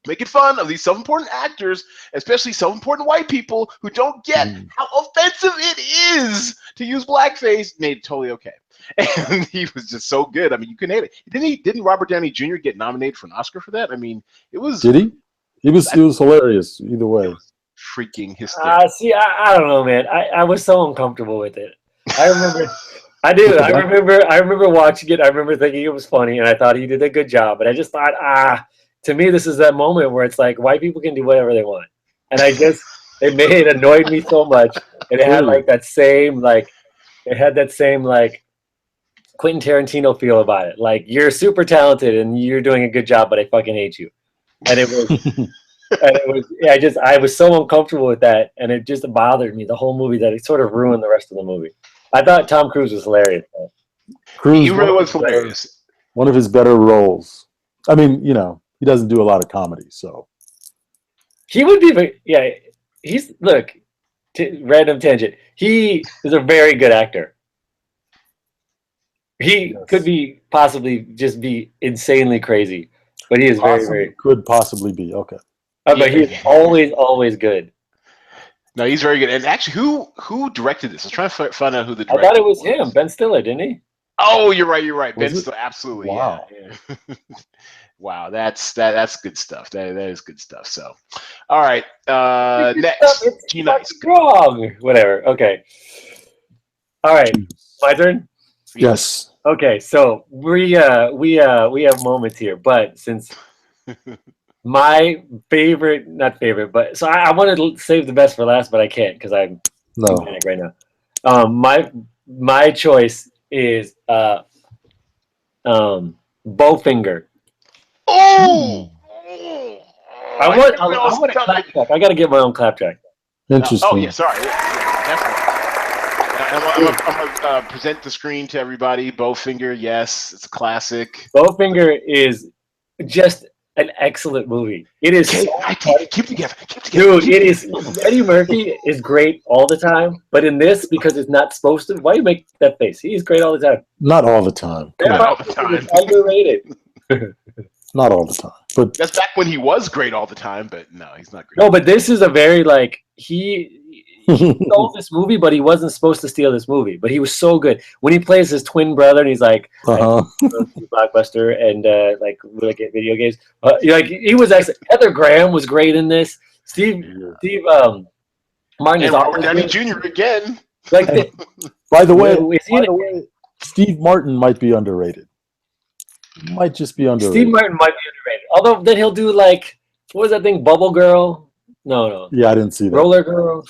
making fun of these self-important actors, especially self-important white people who don't get how offensive it is to use blackface, made it totally okay. And he was just so good. I mean, you couldn't hate it. Didn't Robert Downey Jr. get nominated for an Oscar for that? I mean, it was. Did he? It was hilarious either way. Freaking hysterical. See, I don't know, man. I was so uncomfortable with it. I remember, I do. I remember watching it. I remember thinking it was funny, and I thought he did a good job. But I just thought, to me, this is that moment where it's like white people can do whatever they want, and it annoyed me so much. And it had that same Quentin Tarantino feel about it. Like, you're super talented and you're doing a good job, but I fucking hate you. And it was, I was so uncomfortable with that, and it just bothered me the whole movie that it sort of ruined the rest of the movie. I thought Tom Cruise was hilarious, though. He really was hilarious. One of his better roles. I mean, he doesn't do a lot of comedy, so he would be. Yeah, random tangent. He is a very good actor. He could possibly just be insanely crazy, but he is very could possibly be okay. But he's always good. No, he's very good. And actually, who directed this? I was trying to find out who the director was. I thought it was him, Ben Stiller, didn't he? Oh, you're right. Ben Stiller, absolutely. Wow. Yeah. Wow, that's good stuff. That is good stuff. So, all right. Next, G Nice. Wrong. Whatever. Okay. All right. My turn. Yes. Okay. So we have moments here, but since my not favorite, but so I wanted to save the best for last, but I can't because I'm panic right now. My choice is Bowfinger. Oh! I want a clap track. I got to get my own clap track. Interesting. Oh yeah, sorry. Definitely. I'm gonna present the screen to everybody. Bowfinger, yes, it's a classic. Bowfinger is just an excellent movie. It is. Keep together. Dude, it is. Eddie Murphy is great all the time, but in this, because it's not supposed to. Why do you make that face? He's great all the time. Not all the time. Not all the time. It's underrated. Not all the time, but that's back when he was great all the time. But no, he's not great. No, but this is a very he stole this movie, but he wasn't supposed to steal this movie. But he was so good when he plays his twin brother, and he's like, Blockbuster and like at video games. He was excellent. Heather Graham was great in this. Steve Martin is Robert Downey Jr. again. By the way, Steve Martin might be underrated. Might just be underrated. Steve Martin might be underrated. Although then he'll do what was that thing? Bubble Girl? No. Yeah, I didn't see that. Roller Girl.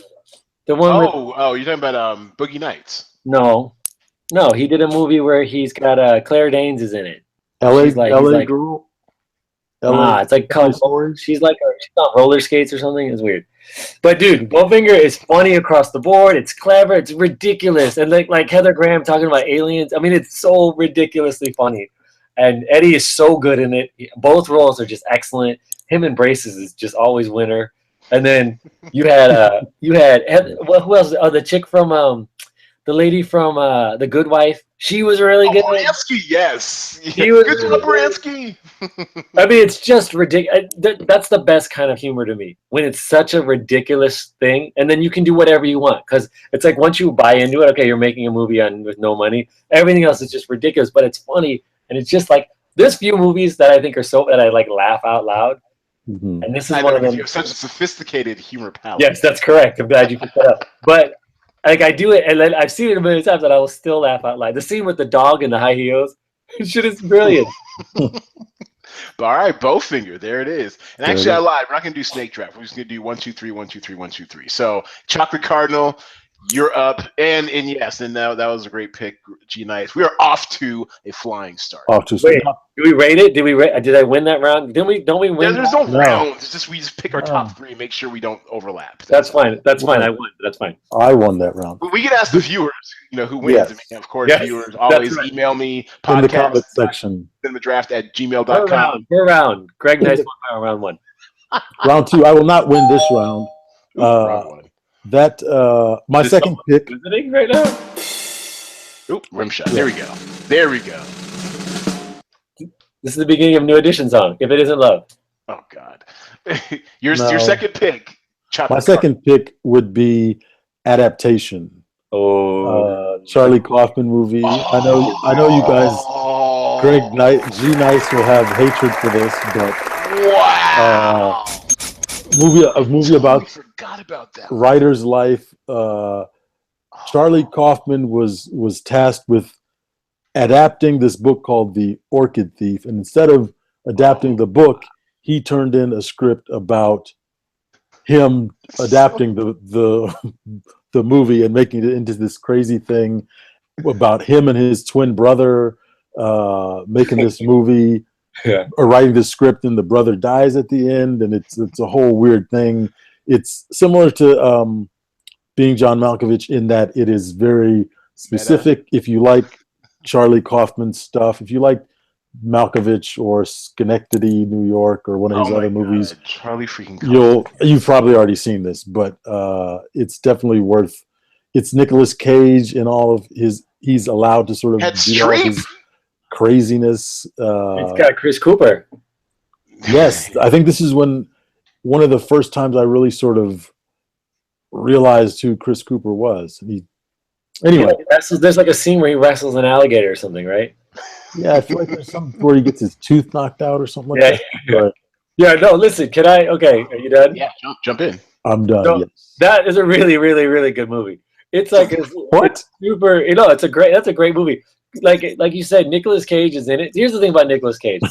The one. You're talking about Boogie Nights. No, he did a movie where he's got Claire Danes is in it. LA Girl. It's like she's on roller skates or something. It's weird. But dude, Bowfinger is funny across the board. It's clever. It's ridiculous. And like Heather Graham talking about aliens. I mean, it's so ridiculously funny. And Eddie is so good in it. Both roles are just excellent. Him in Braces is just always winner. And then you had who else? Oh, the chick from the lady from The Good Wife. She was really good. Baranski, yes. Good job, Baranski. I mean, it's just ridiculous. That's the best kind of humor to me, when it's such a ridiculous thing, and then you can do whatever you want, because it's like once you buy into it, okay, you're making a movie with no money. Everything else is just ridiculous, but it's funny. And it's just like, there's few movies that I think are that I laugh out loud. Mm-hmm. And this is one of them. You have such a sophisticated humor palette. Yes, that's correct. I'm glad you picked that up. But I do it, and then I've seen it a million times, and I will still laugh out loud. The scene with the dog and the high heels, shit is brilliant. But all right, Bowfinger, there it is. And actually, I lied. We're not going to do Snake Draft. We're just going to do 1, 2, 3, 1, 2, 3, 1, 2, 3. So, Chocolate Cardinal, you're up. And yes, and that was a great pick, G Nice. We are off to a flying start. Wait, did we rate it? Did I win that round? Don't we win? There's no rounds. It's just we just pick our top three and make sure we don't overlap. That's fine. That's fine. I won. That's fine. I won that round. We can ask the viewers, who wins. Yes. I mean, of course, viewers always email me in the comment section. cinemadraft@gmail.com. Per round. Greg Nice won round one. Round two. I will not win this round. Round one. My second pick. Visiting right now. Oop, rim shot. There we go. This is the beginning of New Edition song. If it isn't love. Oh God. Your second pick. My second pick would be Adaptation. Charlie Kaufman movie. Oh. I know you guys. Greg G Nice will have hatred for this, but wow. A movie about I forgot about that. writer's life. Charlie Kaufman was tasked with adapting this book called The Orchid Thief, and instead of adapting the book, he turned in a script about him adapting the movie and making it into this crazy thing about him and his twin brother making this movie, or writing this script, and the brother dies at the end, and it's a whole weird thing. It's similar to Being John Malkovich in that it is very specific. Meta. If you like Charlie Kaufman stuff, if you like Malkovich or Schenectady, New York, or one of his other movies, Charlie freaking Kaufman. You've probably already seen this, but it's definitely worth. It's Nicolas Cage and all of his. He's allowed to sort of do all of his craziness. It's got Chris Cooper. Yes, I think this is one of the first times I really sort of realized who Chris Cooper was. Anyway, there's like a scene where he wrestles an alligator or something, right? Yeah, I feel like there's something where he gets his tooth knocked out or something like that. But, yeah, no, listen, can I? Okay, are you done? Yeah, jump in. I'm done. So, yes. That is a really, really, really good movie. It's like what? It's super. That's a great movie. Like you said, Nicolas Cage is in it. Here's the thing about Nicolas Cage: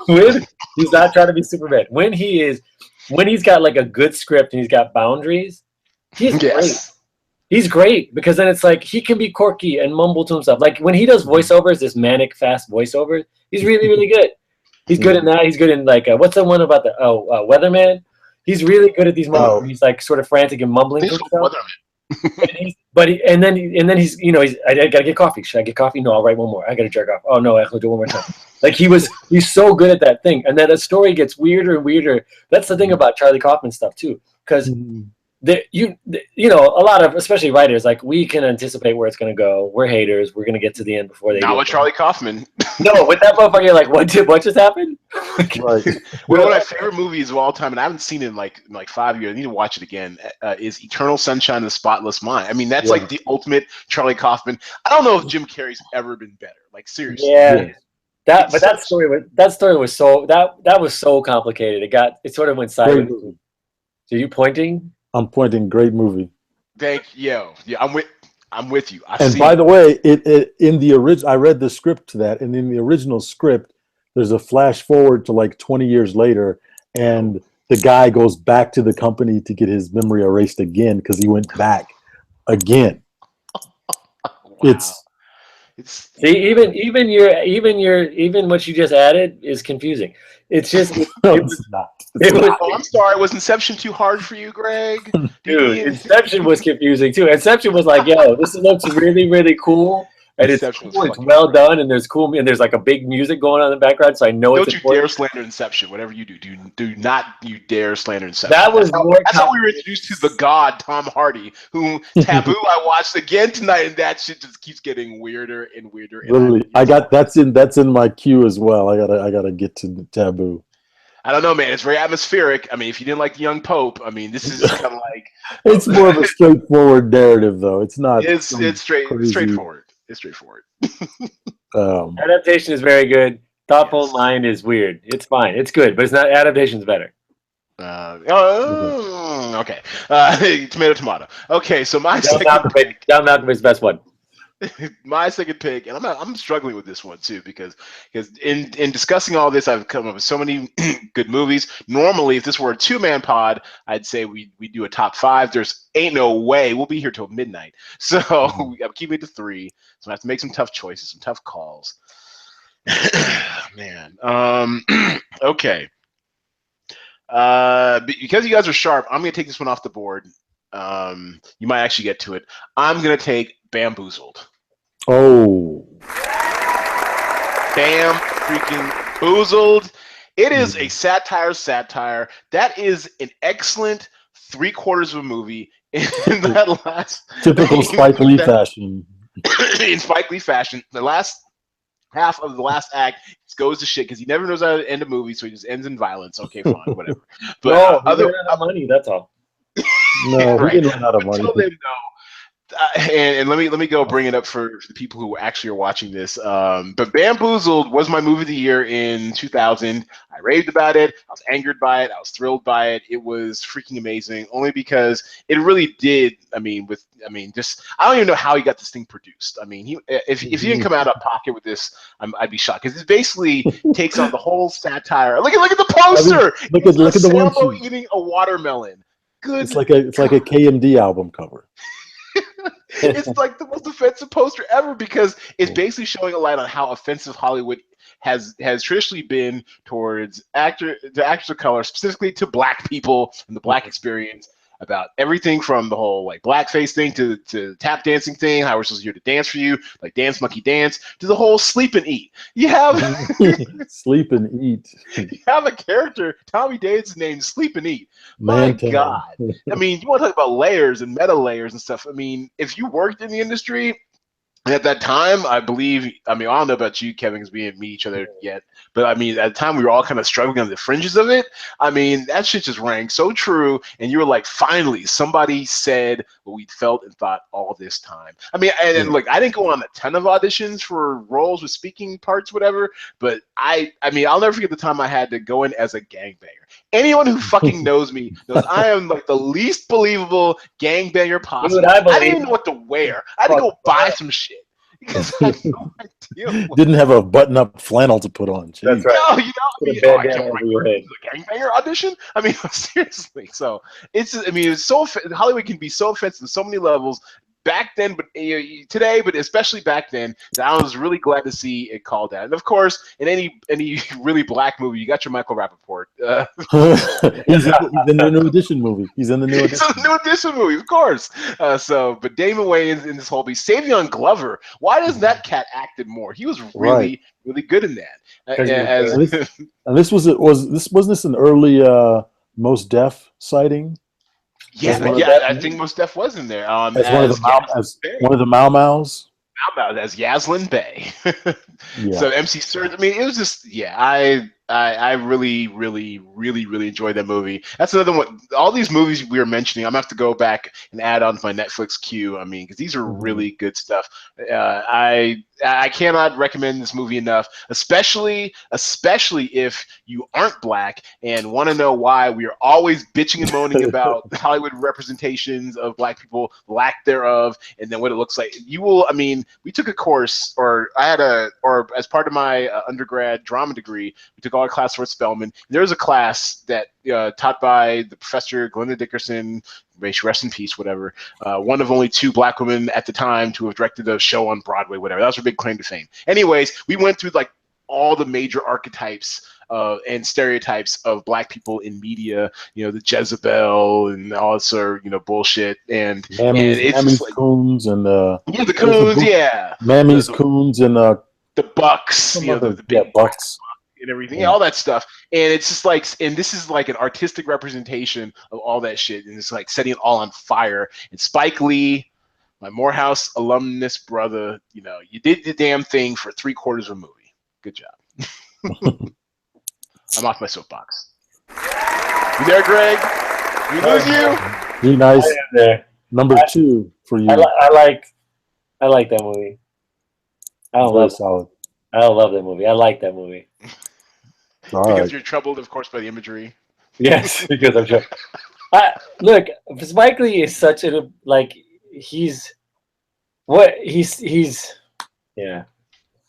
when he's not trying to be Superman, when he's got like a good script and he's got boundaries, he's great. He's great because then it's like he can be quirky and mumble to himself. Like when he does voiceovers, this manic fast voiceover, he's really, really good. He's good in that. He's good in like what's the one about the Weatherman? He's really good at these moments where he's like sort of frantic and mumbling to himself. And then he's I gotta get coffee. Should I get coffee? No, I'll write one more. I gotta jerk off. Oh no, I'll do one more time. Like he's so good at that thing. And then the story gets weirder and weirder. That's the thing about Charlie Kaufman stuff too, because a lot of, especially writers, like we can anticipate where it's going to go. We're haters. We're going to get to the end before they. Not with Charlie Kaufman. No, with that motherfucker, you're like, what just happened? Right. One of my favorite movies of all time, and I haven't seen it in like 5 years. I need to watch it again. Is Eternal Sunshine of the Spotless Mind. I mean, that's like the ultimate Charlie Kaufman. I don't know if Jim Carrey's ever been better. Like seriously. Yeah. That story was so complicated. It sort of went sideways. Are you pointing? I'm pointing. Great movie. Thank you. Yeah, I'm with you. By the way, it in the original, I read the script to that, and in the original script, there's a flash forward to like 20 years later, and the guy goes back to the company to get his memory erased again because he went back again. Wow. See, even what you just added is confusing. It's just it's not. I'm sorry. Was Inception too hard for you, Greg? Dude, Inception was confusing too. Inception was like, yo, this looks really, really cool. And it's well done, and there's like a big music going on in the background, so I know it's important. Don't you dare slander Inception. Whatever you do not you dare slander Inception. That's how we were introduced to the god Tom Hardy, whom Taboo I watched again tonight, and that shit just keeps getting weirder and weirder. Literally, that's in my queue as well. I gotta get to Taboo. I don't know, man. It's very atmospheric. I mean, if you didn't like the Young Pope, I mean, this is kind of like it's more of a straightforward narrative, though. It's not. It's straightforward. It's straightforward. Adaptation is very good. Thoughtful Mind is weird. It's fine. It's good, but it's not. Adaptation's better. Okay. Tomato. Okay, so my John Malkovich's best one. My second pick, and I'm struggling with this one too because in discussing all this, I've come up with so many good movies. Normally, if this were a 2-man pod, I'd say we do a top 5. There's ain't no way we'll be here till midnight, so I'm keeping it to 3. So I have to make some tough choices, some tough calls. Man, okay. Because you guys are sharp, I'm gonna take this one off the board. You might actually get to it. I'm gonna take Bamboozled. Oh, Bam freaking boozled. It is a satire. That is an excellent 3/4 of a movie in that last typical Spike Lee fashion. In Spike Lee fashion, the last half of the last act goes to shit because he never knows how to end a movie, so he just ends in violence. Okay, fine, whatever. But other money, that's all. No, right. We didn't run out of money. Until then, though, and let me go bring it up for the people who actually are watching this. But Bamboozled was my movie of the year in 2000. I raved about it. I was angered by it. I was thrilled by it. It was freaking amazing, only because it really did. Just I don't even know how he got this thing produced. I mean, if he didn't come out of pocket with this, I'd be shocked, because it basically takes on the whole satire. Look at the poster. Look at the one Sambo sheet. eating a watermelon. Good. It's like a KMD album cover. It's like the most offensive poster ever, because it's basically showing a light on how offensive Hollywood has traditionally been towards actors of color, specifically to black people and the black experience, about everything from the whole like blackface thing to tap dancing thing, how we're supposed to here to dance for you, like Dance Monkey Dance, to the whole sleep and eat. You have Sleep and eat. you have a character, Tommy David's named Sleep and Eat. My Man, God. I mean, you want to talk about layers and meta layers and stuff. I mean, if you worked in the industry, and at that time, I don't know about you, Kevin, because we didn't meet each other yet. But I mean, at the time, we were all kind of struggling on the fringes of it. I mean, that shit just rang so true. And you were like, finally, somebody said what we felt and thought all this time. I mean, and look, I didn't go on a ton of auditions for roles with speaking parts, whatever. But I mean, I'll never forget the time I had to go in as a gangbanger. Anyone who fucking knows me knows I am like the least believable gangbanger possible. Dude, I didn't even know what to wear. I had to go buy some shit because I had no idea. Didn't have a button-up flannel to put on. Jeez. That's right. No, Put a bandana over your head. a gangbanger audition? I mean, seriously. So it's so Hollywood can be so offensive on so many levels. Back then, but today, but especially back then, that I was really glad to see it called out. And of course, in any really black movie, you got your Michael Rappaport. He's in the New Edition movie. He's in the New Edition movie, of course. But Damon Wayans in this whole piece. Savion Glover. Why doesn't that cat acted more? He was really good in that. And this wasn't this an early Mos Def sighting? I think Mos Def was in there. As one of the Mau Mau's. As Yaslin Bey. Yeah. So MC Serge. I mean, it was just I really, really, really, really enjoyed that movie. That's another one. All these movies we were mentioning, I'm gonna have to go back and add on to my Netflix queue. I mean, because these are really good stuff. I cannot recommend this movie enough, especially if you aren't black and want to know why we are always bitching and moaning about Hollywood representations of black people, lack thereof, and then what it looks like. You will. I mean, we took a course, or as part of my undergrad drama degree, we took all a class for Spelman. There was a class that taught by the professor Glenda Dickerson. May she rest in peace, whatever. One of only 2 black women at the time to have directed a show on Broadway, whatever. That was her big claim to fame. Anyways, we went through like all the major archetypes and stereotypes of black people in media. You know, the Jezebel and all this sort of bullshit. And Mammy's like, coons and the coons, Mammy's coons and the Bucks, the big Bucks. And everything, all that stuff, and it's just like, and this is like an artistic representation of all that shit, and it's like setting it all on fire. And Spike Lee, my Morehouse alumnus brother, you did the damn thing for 3/4 of a movie. Good job. I'm off my soapbox. You there, Greg? We lose you? Be nice. I am there. Number 2 for you. I like that movie. I don't love that movie. I like that movie. Because you're troubled, of course, by the imagery. Yes, because I'm troubled. Look, Spike Lee is such a he's yeah.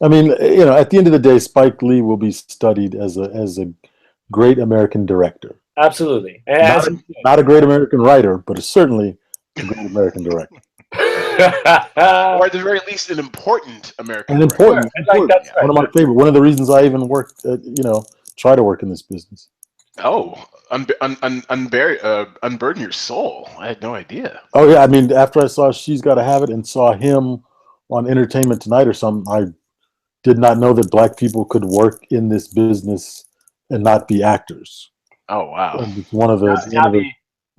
I mean, at the end of the day, Spike Lee will be studied as a great American director. Absolutely. Not a great American writer, but certainly a great American director. Or at the very least, an important American director. Important. Right. One of my favorite. One of the reasons I even worked, try to work in this business. Oh, unburden your soul. I had no idea. Oh yeah, I mean, after I saw She's Gotta Have It and saw him on Entertainment Tonight or something, I did not know that black people could work in this business and not be actors. Oh wow! And it's one of the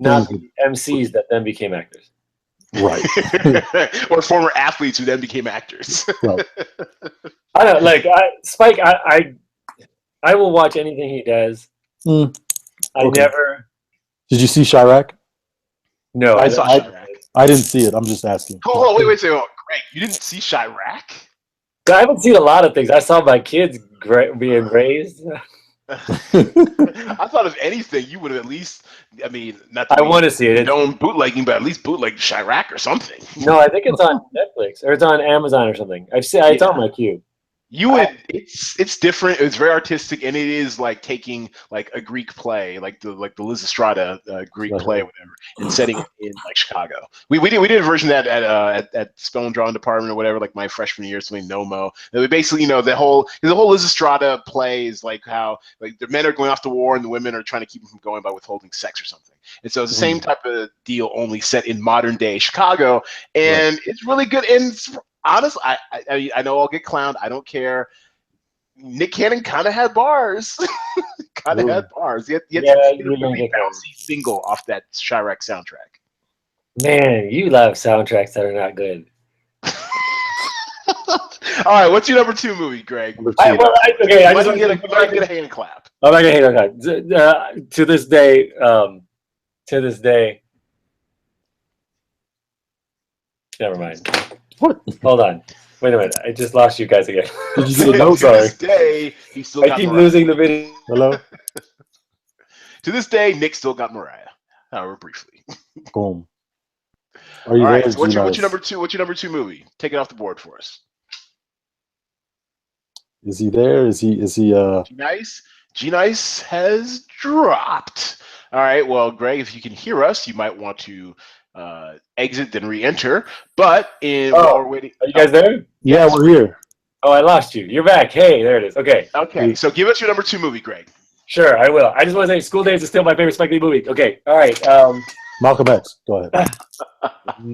MCs that then became actors. Right. Or former athletes who then became actors. Right. I don't Spike. I will watch anything he does. I never. Did you see Chirac? No, I saw Chirac. I didn't see it. I'm just asking. Hold on, wait, Greg, you didn't see Chirac? I haven't seen a lot of things. I saw my kids being raised. I thought if anything, you would have at least. I mean, not. I want to see it. Don't bootlegging, but at least bootleg Chirac or something. No, I think it's on Netflix or it's on Amazon or something. It's on my queue. You would. It's different. It's very artistic, and it is like taking like a Greek play, like the Lysistrata Greek play, or whatever, and setting it in like Chicago. We did a version of that at Spell and Drawing Department or whatever, like my freshman year, something NOMO. And we basically, the whole Lysistrata play is like how like the men are going off to war and the women are trying to keep them from going by withholding sex or something. And so it's the same type of deal, only set in modern day Chicago, and it's really good. And honestly, I know I'll get clowned. I don't care. Nick Cannon kind of had bars. He had a really bouncy single off that Chirac soundtrack. Man, you love soundtracks that are not good. All right, what's your number 2 movie, Greg? I just want to get a hand clap. I'm not gonna hate on that. To this day, never mind. What? Hold on. Wait a minute. I just lost you guys again. Did you get a note? To this day, he still got I keep Mariah. losing the video. Hello? To this day, Nick still got Mariah. However, briefly. Boom. Are you All right. there? So what's your number 2? What's your number 2 movie? Take it off the board for us. Is he there? Is he G-Nice has dropped. All right. Well, Greg, if you can hear us, you might want to exit then re-enter. But while we're waiting, are you guys there? Yeah, we're here. Oh, I lost you. You're back. Hey, there it is. Okay. So give us your number 2 movie, Greg. Sure, I will. I just want to say School Days is still my favorite Spike Lee movie. Okay. All right. Malcolm X. Go ahead.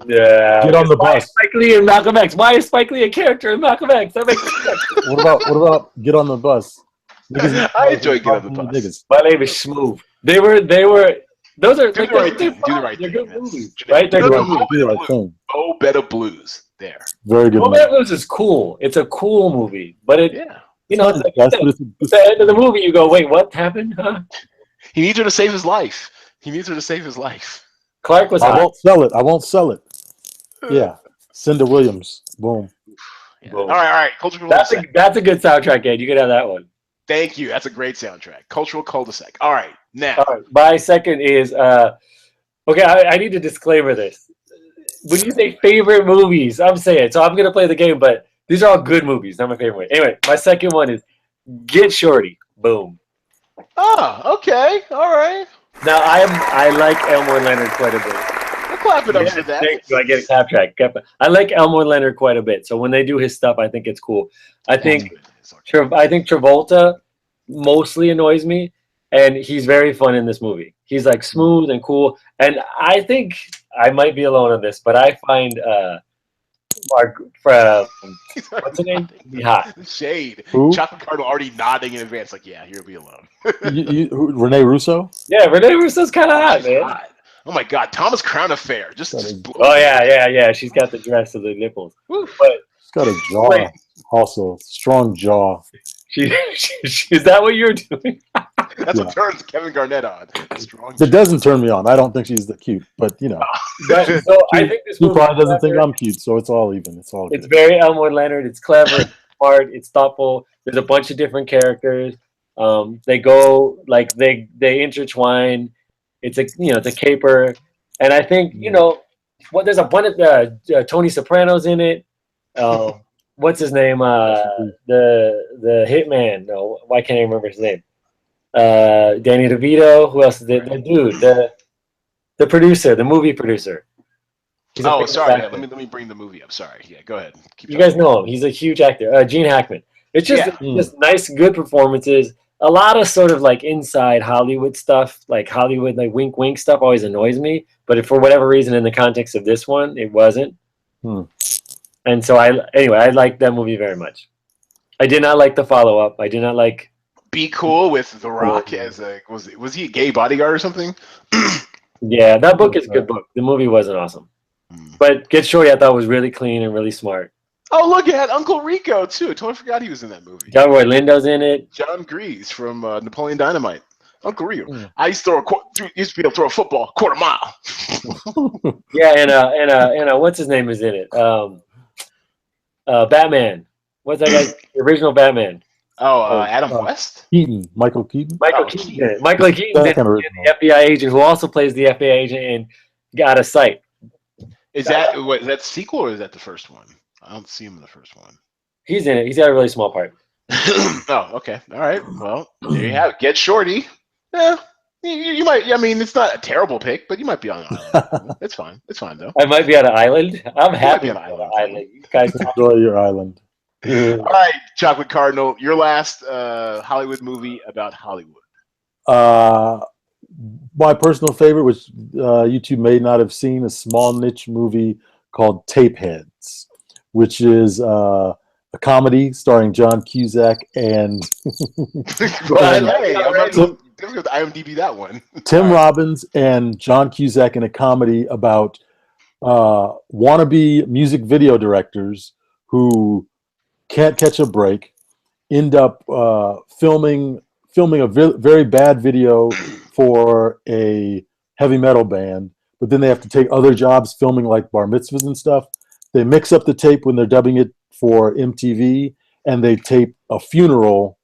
Yeah. Get on the bus. Spike Lee and Malcolm X. Why is Spike Lee a character in Malcolm X? That makes sense. What about Get on the Bus? I enjoy Get on the Bus. My name is Schmoove. They were. Those are do the right thing. Do the right thing. They're good movies, right? They're good movies. Do the right thing. Oh, Better Blues. There. Very good. Oh, Better Blues is cool. It's a cool movie, but it's like That's at the end of the movie, you go, "Wait, what happened?" Huh? He needs her to save his life. Clark was. I won't sell it. Yeah. Cinda Williams. Boom. Yeah. All right. Cultural That's a good soundtrack, Ed. You could have that one. Thank you. That's a great soundtrack. Cultural cul-de-sac. All right. Now. All right. My second is okay. I need to disclaimer this. When you say favorite movies, I'm saying so. I'm gonna play the game, but these are all good movies. Not my favorite one. Anyway, my second one is Get Shorty. Boom. Oh, okay. All right. Now I like Elmore Leonard quite a bit. We'll clap it up for that. Thank you. I get a clap track. I like Elmore Leonard quite a bit. So when they do his stuff, I think it's cool. I think Travolta mostly annoys me, and he's very fun in this movie. He's like smooth and cool, and I think I might be alone on this, but I find what's her name? Be hot. Shade. Who? Chocolate Cardinal already nodding in advance, like, yeah, he'll be alone. Renee Russo? Yeah, Renee Russo's kind of hot, man. Hot. Oh my God, Thomas Crown Affair. Oh yeah. She's got the dress of the nipples. Woo. But She's got a jaw. Also, strong jaw. Is that what you're doing? That's what turns Kevin Garnett on. Strong. It doesn't turn me on. I don't think she's that cute, but So I think this she movie probably doesn't think I'm cute, so it's all even. It's all good. It's very Elmore Leonard. It's clever, it's smart, it's thoughtful. There's a bunch of different characters. They go like they intertwine. It's a caper, and I think there's a bunch of Tony Soprano's in it. What's his name? The hitman. No, why can't I remember his name? Danny DeVito. Who else? The dude. The producer. The movie producer. Oh, sorry. Yeah, let me bring the movie up. Sorry. Yeah, go ahead. You guys know him. He's a huge actor. Gene Hackman. It's just nice, good performances. A lot of sort of like inside Hollywood stuff, like Hollywood, like wink, wink stuff always annoys me. But if for whatever reason, in the context of this one, it wasn't. And so I liked that movie very much. I did not like the follow-up. I did not like Be Cool with The Rock as was he a gay bodyguard or something? Yeah, that book is a good book. The movie wasn't awesome. But Get Shorty I thought was really clean and really smart. Oh, look, it had Uncle Rico, too. I totally forgot he was in that movie. Delroy Lindo's in it. John Grease from Napoleon Dynamite. Uncle Rio. Mm. I used to used to be able to throw a football quarter mile. Yeah, and what's his name is in it? Batman. What's that guy's original Batman? Adam West. Keaton, Michael Keaton. Michael Oh, Keaton. In it. Michael Keaton's Second in original. the FBI agent who also plays the FBI agent in Out of Sight. Is that sequel or is that the first one? I don't see him in the first one. He's in it. He's got a really small part. Oh, okay. All right. Well, there you have it. Get Shorty. Yeah. You might. I mean, it's not a terrible pick, but you might be on an island. It's fine. It's fine though. I might be on an island. I'm happy be to on be an on an island. island. You guys Enjoy your island. All right, Chocolate Cardinal. Your last Hollywood movie about Hollywood. My personal favorite, which you two may not have seen, a small niche movie called Tapeheads, which is a comedy starring John Cusack and Hey, I'm not going to IMDb that one. Tim Robbins and John Cusack in a comedy about wannabe music video directors who can't catch a break, end up filming a very bad video for a heavy metal band, but then they have to take other jobs filming like bar mitzvahs and stuff. They mix up the tape when they're dubbing it for MTV, and they tape a funeral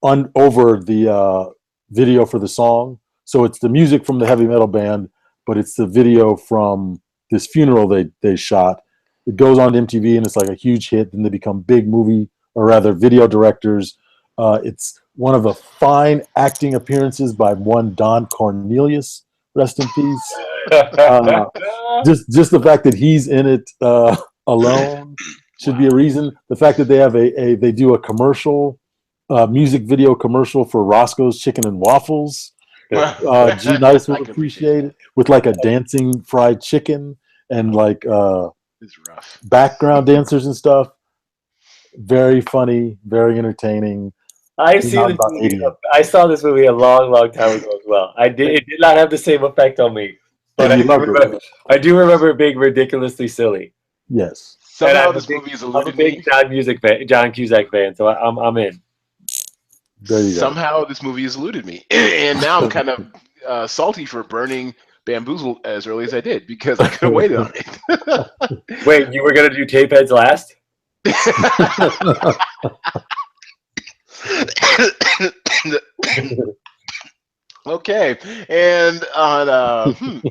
over the video for the song. So it's the music from the heavy metal band, but it's the video from this funeral they shot. It goes on to MTV, and it's like a huge hit. Then they become big movie, or rather video directors. It's one of the fine acting appearances by one Don Cornelius, rest in peace. Just the fact that he's in it alone should be a reason. The fact that they have they do a commercial, music video commercial for Roscoe's Chicken and Waffles. G Nice will appreciate it, with like a dancing fried chicken and like It's rough. background dancers and stuff. Very funny, very entertaining. I saw this movie a long time ago as well. It did not have the same effect on me, but I do remember it being ridiculously silly. Yes. Somehow this movie is I'm a eluded big me. John Cusack fan, so I'm in. There you go. Somehow this movie has eluded me, and now I'm kind of salty for burning Bamboozle as early as I did because I could have waited on it. Wait, you were gonna do Tapeheads last? Okay, and on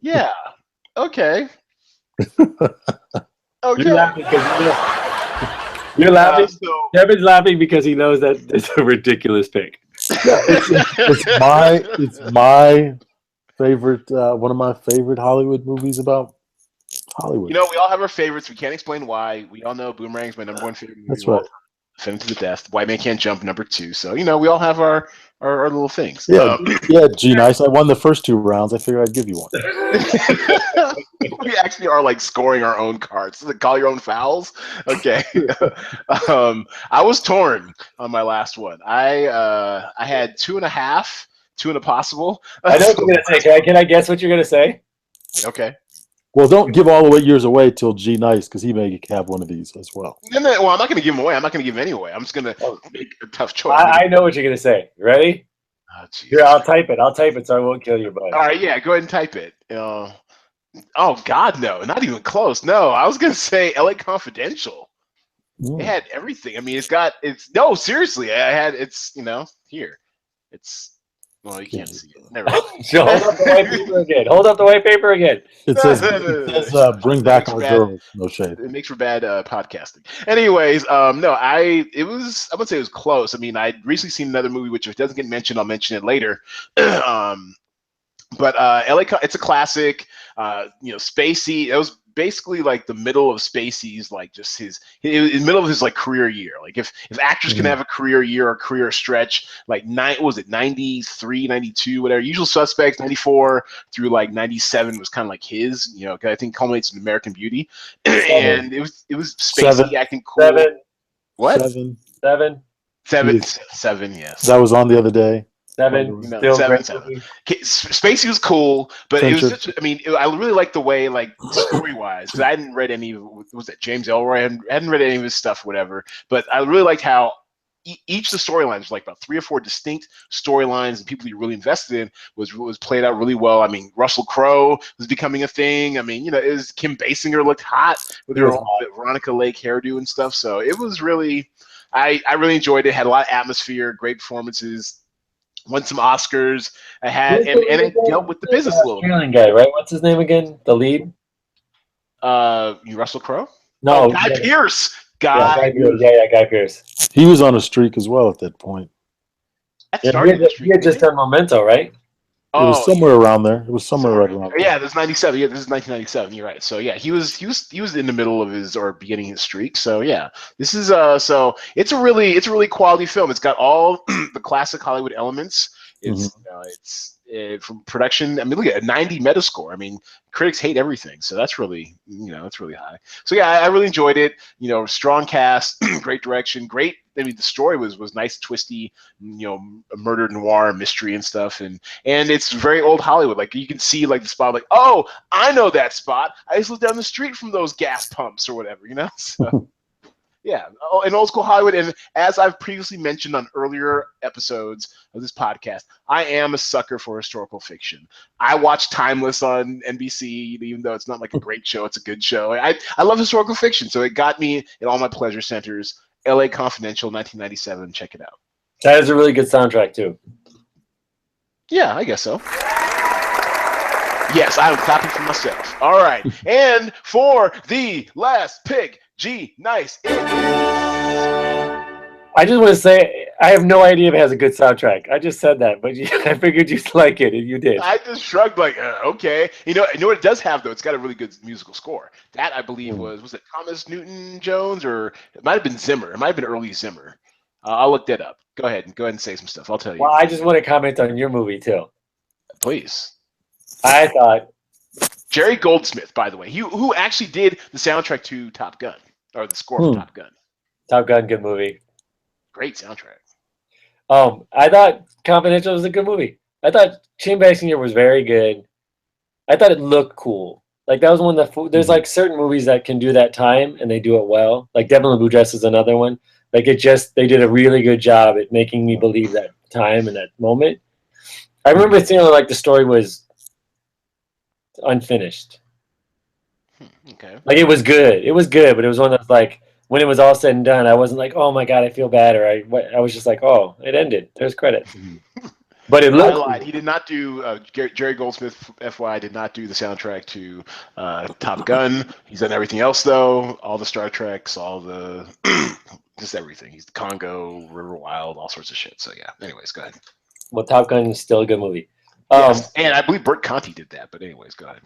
yeah, okay, okay. You're laughing you're laughing. Kevin's laughing because he knows that it's a ridiculous pick. It's my favorite, one of my favorite Hollywood movies about Hollywood. You know, we all have our favorites. We can't explain why. We all know Boomerang's my number one favorite movie. That's right. Defend it to the death. White Man Can't Jump, number 2. So, you know, we all have our little things. Yeah, G Nice. I won the first 2 rounds. I figured I'd give you one. We actually are like scoring our own cards. Does it call your own fouls? Okay. I was torn on my last one. I had 2.5, 2 and a possible. I know what you're gonna say. Can I guess what you're gonna say? Okay. Well, don't give all the yours away till G Nice, because he may have one of these as well. Well, I'm not going to give them away. I'm not going to give them any away. I'm just going to make a tough choice. I know what you're gonna say. You ready? Oh, Here, I'll type it so I won't kill your bud. all right, yeah, go ahead and type it. Oh God, no, not even close. No, I was going to say LA Confidential. It had everything. I mean, no, seriously. Here. Well, you can't see it. Never mind. Hold up the white paper again. Hold up the white paper again. It says bring back our girls. No shade. It makes for bad podcasting. Anyways, no, I would say it was close. I mean, I'd recently seen another movie, which if it doesn't get mentioned, I'll mention it later. But it's a classic, spacey. It was basically like the middle of Spacey's, like just in the middle of his like career year. Like if actors can have a career year or career stretch, like 93, 92, whatever. Usual Suspects, 94 through like 97 was kind of like his, I think culminates in American Beauty. And it was Spacey acting cool. 7. What? 7. 7, yes. That was on the other day. 7. No, Still 7. great. Okay, Spacey was cool, but it was I really liked the way, like, story-wise, because I hadn't read any of, was that James Ellroy? I hadn't read any of his stuff, whatever, but I really liked how each of the storylines, like about 3 or 4 distinct storylines and people you really invested in, was played out really well. I mean, Russell Crowe was becoming a thing. I mean, it was Kim Basinger looked hot with her Veronica Lake hairdo and stuff. So it was really, I really enjoyed it. Had a lot of atmosphere, great performances. Won some Oscars. And it dealt with the business a little bit. Australian guy, right? What's his name again? The lead? Russell Crowe? No, Guy Pearce. Guy Pearce. He was on a streak as well at that point. He had just done Memento, right? It was somewhere around there. It was somewhere right around there. Yeah, this is 97. Yeah, this is 1997. You're right. So yeah, he was in the middle of his or beginning his streak. So yeah, this is so it's a really quality film. It's got all the classic Hollywood elements. It's from production. I mean, look at a 90 Metascore. I mean, critics hate everything, so that's really it's really high. So yeah, I really enjoyed it. Strong cast, great direction, great. I mean, the story was nice, twisty, a murder noir mystery and stuff, and it's very old Hollywood. Like you can see like the spot, like, oh, I know that spot. I used to live down the street from those gas pumps or whatever, So. Yeah, in old school Hollywood, and as I've previously mentioned on earlier episodes of this podcast, I am a sucker for historical fiction. I watch Timeless on NBC, even though it's not like a great show, it's a good show. I love historical fiction, so it got me in all my pleasure centers. LA Confidential, 1997, check it out. That is a really good soundtrack, too. Yeah, I guess so. Yes, I'm clapping for myself. All right, and for the last pick, Nice. I just want to say, I have no idea if it has a good soundtrack. I just said that, but I figured you'd like it, and you did. I just shrugged like, okay. You know what it does have, though? It's got a really good musical score. That, I believe, was it Thomas Newton-Jones, or it might have been Zimmer. It might have been early Zimmer. I'll look that up. Go ahead and say some stuff. I'll tell you. Well, I just want to comment on your movie, too. Please. I thought... Jerry Goldsmith, by the way, who actually did the soundtrack to Top Gun. Or the score for Top Gun. Top Gun, good movie. Great soundtrack. I thought Confidential was a good movie. I thought Kim Basinger was very good. I thought it looked cool. Like that was one of the there's like certain movies that can do that time and they do it well. Like Devil in Blue Dress is another one. Like they did a really good job at making me believe that time and that moment. I remember feeling like the story was unfinished. Okay. Like it was good, but it was one of those like when it was all said and done, I wasn't like, oh my god, I feel bad, or I was just like, oh, it ended. There's credits. But it looked. I lied. He did not do. Jerry Goldsmith, FYI, did not do the soundtrack to Top Gun. He's done everything else though. All the Star Treks, all the just everything. He's the Congo, River Wild, all sorts of shit. So yeah. Anyways, go ahead. Well, Top Gun is still a good movie. Yes. And I believe Burt Conti did that. But anyways, go ahead.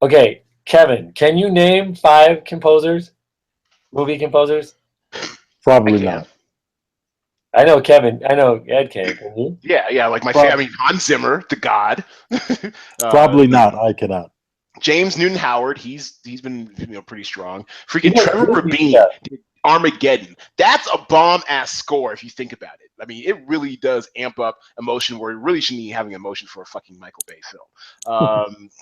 Okay. Kevin, can you name 5 movie composers? Probably not. I know Kevin. I know Ed can. Can you? Yeah. Like my favorite. I mean, Hans Zimmer, the God. Probably not. I cannot. James Newton Howard. He's been pretty strong. Freaking Trevor Rabin did Armageddon. That's a bomb ass score if you think about it. I mean, it really does amp up emotion where it really shouldn't be having emotion for a fucking Michael Bay film.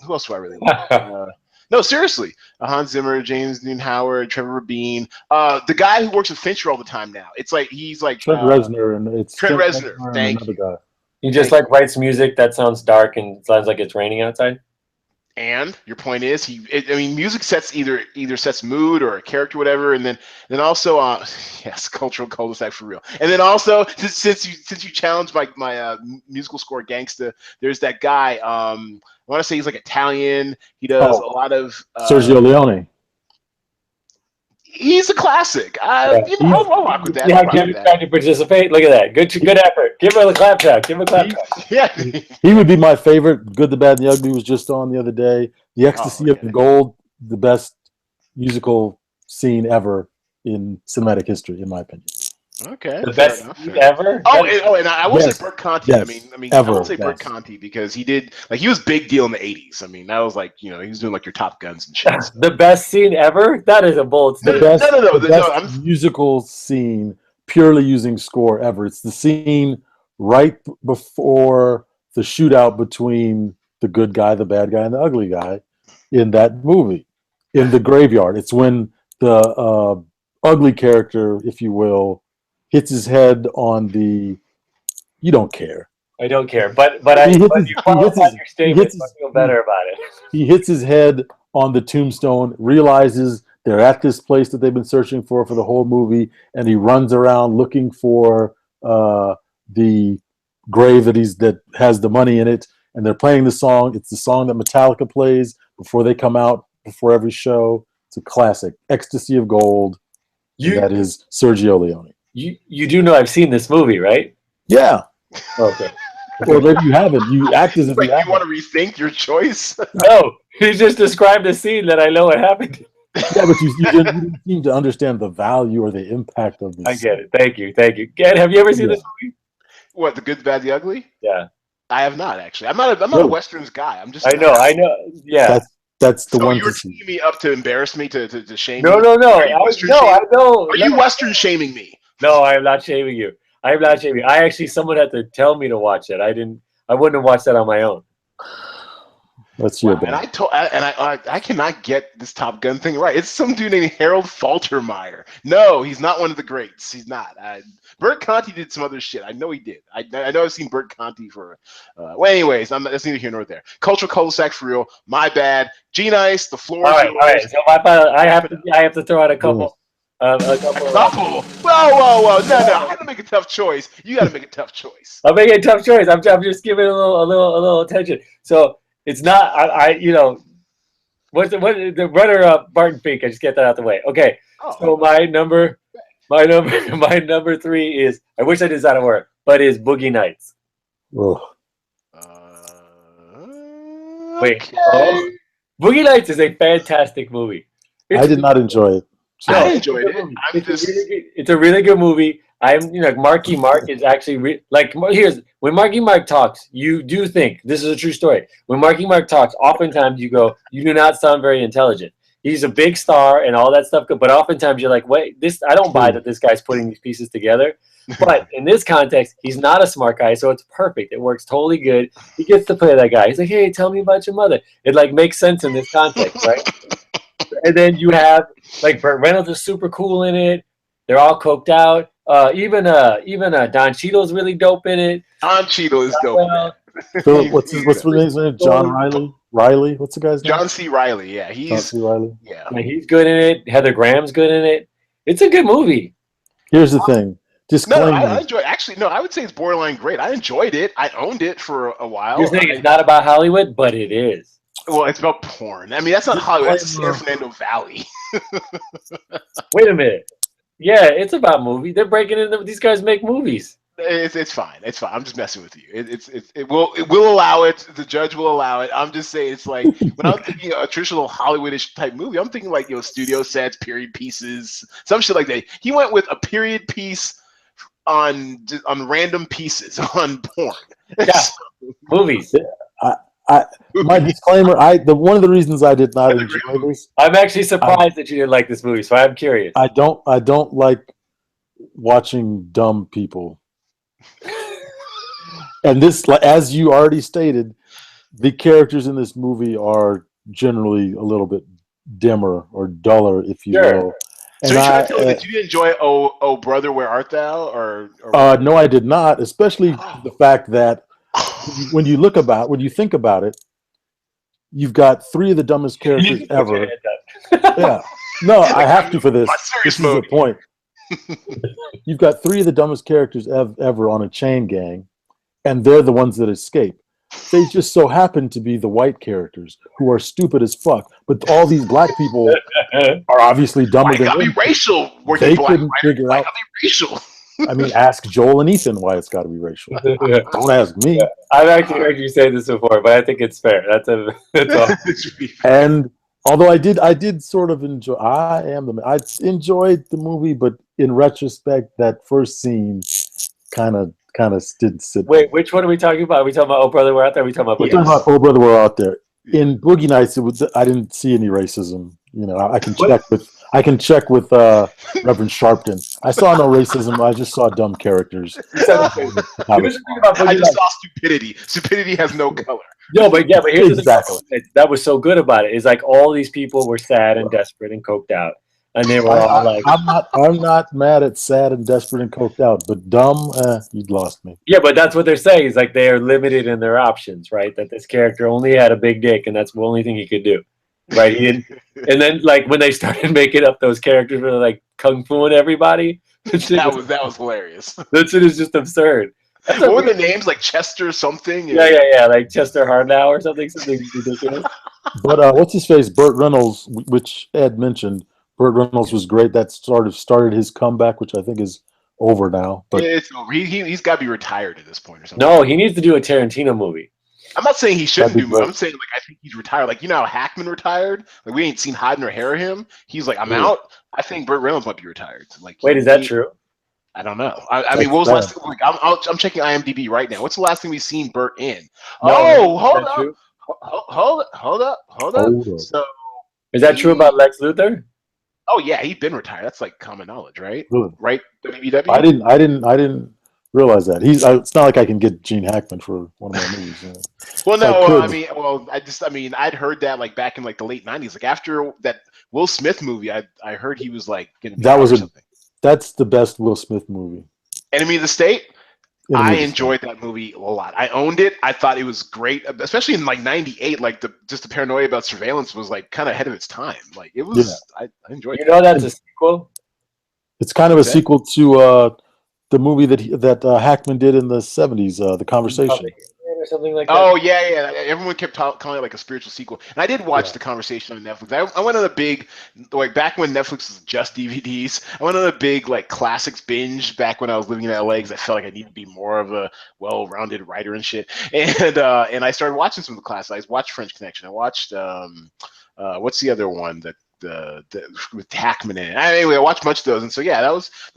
Who else do I really like? No, seriously. Hans Zimmer, James Newton Howard, Trevor Rabin. The guy who works with Fincher all the time now. It's like he's like Trent Reznor, and it's Trent Reznor. Thank you. Guy. He just like writes music that sounds dark and sounds like it's raining outside. And your point is, music sets either sets mood or a character, whatever, and then also, yes, cultural cul-de-sac for real. And then also, since you challenged my musical score, Gangsta, there's that guy. I want to say he's like Italian. He does a lot of Sergio Leone. He's a classic. I'll rock with that. Yeah, Kevin's trying to participate. Look at that. Good effort. Give her a clap track. Yeah. He would be my favorite. Good, the Bad, and the Ugly was just on the other day. The Ecstasy of the Gold, the best musical scene ever in cinematic history, in my opinion. Okay. The best ever? And I will say Burt Conti. Yes, I mean, I will say Burt Conti because he did he was he deal in the 80s. I mean, that was like, he was doing like your Top Guns and shit. The best scene ever? That is a bold statement. The best musical scene purely using score ever. It's the scene right before the shootout between the good guy, the bad guy, and the ugly guy in that movie, in the graveyard. It's when the ugly character, if you will, hits his head on the. You don't care. I don't care, but you qualified your statement, so I feel better about it. He hits his head on the tombstone, realizes they're at this place that they've been searching for the whole movie, and he runs around looking for the grave that has the money in it, and they're playing the song. It's the song that Metallica plays before they come out, before every show. It's a classic, Ecstasy of Gold. That is Sergio Leone. You do know I've seen this movie, right? Yeah. Okay. Well, maybe you haven't. You act as if Like you haven't. you want to rethink your choice? No, he just described a scene that I know what happened. Yeah, but you didn't seem to understand the value or the impact of this. I get it. Thank you. Ken, have you ever seen this movie? What, The Good, the Bad, the Ugly? Yeah. I have not actually. I'm not a westerns guy. I'm just. I know. Yeah. That's the one. You were teeing me up to embarrass me to shame No, me. No. I know. Are you Western shaming me? No, I am not shaming you. I am not shaming you. Someone had to tell me to watch it. I wouldn't have watched that on my own. That's your bad. I cannot get this Top Gun thing right. It's some dude named Harold Faltermeyer. No, he's not one of the greats. He's not. Bert Conti did some other shit. I know he did. I know I've seen Bert Conti for. Well, anyways, that's neither here nor there. Cultural cul-de-sac for real. My bad. G-Nice. The floor. All right. So I have to throw out a couple. A couple. Whoa. No. I had to make a tough choice. You got to make a tough choice. I'm making a tough choice. I'm just giving it a little attention. So it's not. What's the runner-up? Barton Fink. I just get that out the way. Okay. Oh. So my number 3 is. I wish I did that word, but is Boogie Nights. Oh. Wait. Okay. Oh. Boogie Nights is a fantastic movie. I did not enjoy it. So, I enjoyed it. It's a really good movie. Marky Mark is actually when Marky Mark talks, you do think this is a true story. When Marky Mark talks, oftentimes you go, you do not sound very intelligent. He's a big star and all that stuff, but oftentimes you're like, wait, I don't buy that this guy's putting these pieces together. But in this context, he's not a smart guy, so it's perfect. It works totally good. He gets to play that guy. He's like, hey, tell me about your mother. It makes sense in this context, right? And then you have Burt Reynolds is super cool in it. They're all coked out. Even Don Cheadle's really dope in it. Don Cheadle is dope. So what's his name? John Riley. Riley. What's the guy's name? John C. Riley. Yeah, John C. Riley. Yeah, he's good in it. Heather Graham's good in it. It's a good movie. Here's the thing. I enjoy. Actually, no, I would say it's borderline great. I enjoyed it. I owned it for a while. You're saying it's not about Hollywood, but it is. Well, it's about porn. I mean, that's not Hollywood. That's San Fernando Valley. Wait a minute. Yeah, it's about movies. They're breaking in. These guys make movies. It's fine. It's fine. I'm just messing with you. It will allow it. The judge will allow it. I'm just saying it's like when I'm thinking a traditional Hollywoodish type movie, I'm thinking studio sets, period pieces, some shit like that. He went with a period piece on random pieces on porn. Yeah, movies. My disclaimer: one of the reasons I did not enjoy this. I'm actually surprised that you didn't like this movie, so I'm curious. I don't like watching dumb people. And this, as you already stated, the characters in this movie are generally a little bit dimmer or duller, if you will. So you're trying to tell me that you didn't enjoy "Oh Brother, Where Art Thou"? Or no, I did not. Especially the fact that when you think about it, you've got 3 of the dumbest characters ever. Yeah, no, I have to for this. This is the point. You've got 3 of the dumbest characters ever on a chain gang, and they're the ones that escape. They just so happen to be the white characters who are stupid as fuck. But all these black people are obviously dumber than them. Why gotta be racial? They couldn't figure out. Why gotta be racial? I mean, ask Joel and Ethan why it's got to be racial. Don't ask me. Yeah. I've actually heard you say this before, but I think it's fair. That's all. And although I did sort of enjoy. I enjoyed the movie, but in retrospect, that first scene kind of didn't sit. Wait, which one are we talking about? Are we talking about "Oh Brother, We're Out There"? Are we talking about Boogie Nights? "Oh Brother, We're Out There." In Boogie Nights, I didn't see any racism. I can check with Reverend Sharpton. I saw no racism. I just saw dumb characters. I just saw stupidity. Stupidity has no color. No, but here's exactly. That was so good about it. Is all these people were sad and desperate and coked out, and they were all like, I'm not mad at sad and desperate and coked out, but dumb, you lost me. yeah, but that's what they're saying. Is like they are limited in their options, right? That this character only had a big dick, and that's the only thing he could do, right? He didn't. And then like when they started making up those characters where they're like kung fuing everybody, that was hilarious. that shit is just absurd. What were the names, like Chester something? Yeah, like Chester Hardnow or something ridiculous. But what's his face? Burt Reynolds, which Ed mentioned. Burt Reynolds was great. That sort of started his comeback, which I think is over now. But yeah, it's over. He's got to be retired at this point or something. No, he needs to do a Tarantino movie. I'm not saying he shouldn't That'd do be movies. I'm saying like I think he's retired. Like you know how Hackman retired. Like we ain't seen hide nor hair of him. He's like I'm out. I think Burt Reynolds might be retired. Like Wait, is that true? I don't know. I mean, what was the last thing? Like I'm checking IMDb right now. What's the last thing we've seen Burt in? No, Hold up. Hold up. So Is that true about Lex Luthor? oh yeah, he's been retired. That's like common knowledge, right? Really? Right? WW. I didn't realize that. It's not like I can get Gene Hackman for one of my movies. You know. Well, So no, could. I mean, I'd heard that like back in like the late '90s, like after that Will Smith movie, I heard he was like gonna be That was something. That's the best Will Smith movie. Enemy of the State. Enemy I of the enjoyed that movie a lot. I owned it. I thought it was great, especially in like '98. Like the paranoia about surveillance was like kind of ahead of its time. Like it was. Yeah. I enjoyed. You it. know that's a sequel. It's kind of a Okay. sequel to the movie that Hackman did in the '70s, The Conversation. Or something like that. Oh yeah. Everyone kept calling it like a spiritual sequel, and I did watch Yeah. The Conversation on Netflix. I went on a big, like back when Netflix was just DVDs. I went on a big like classics binge back when I was living in LA because I felt like I needed to be more of a well-rounded writer and shit. And I started watching some of the classics. I watched French Connection. I watched what's the other one that with Hackman in it. Anyway, I watched much of those, and so yeah, that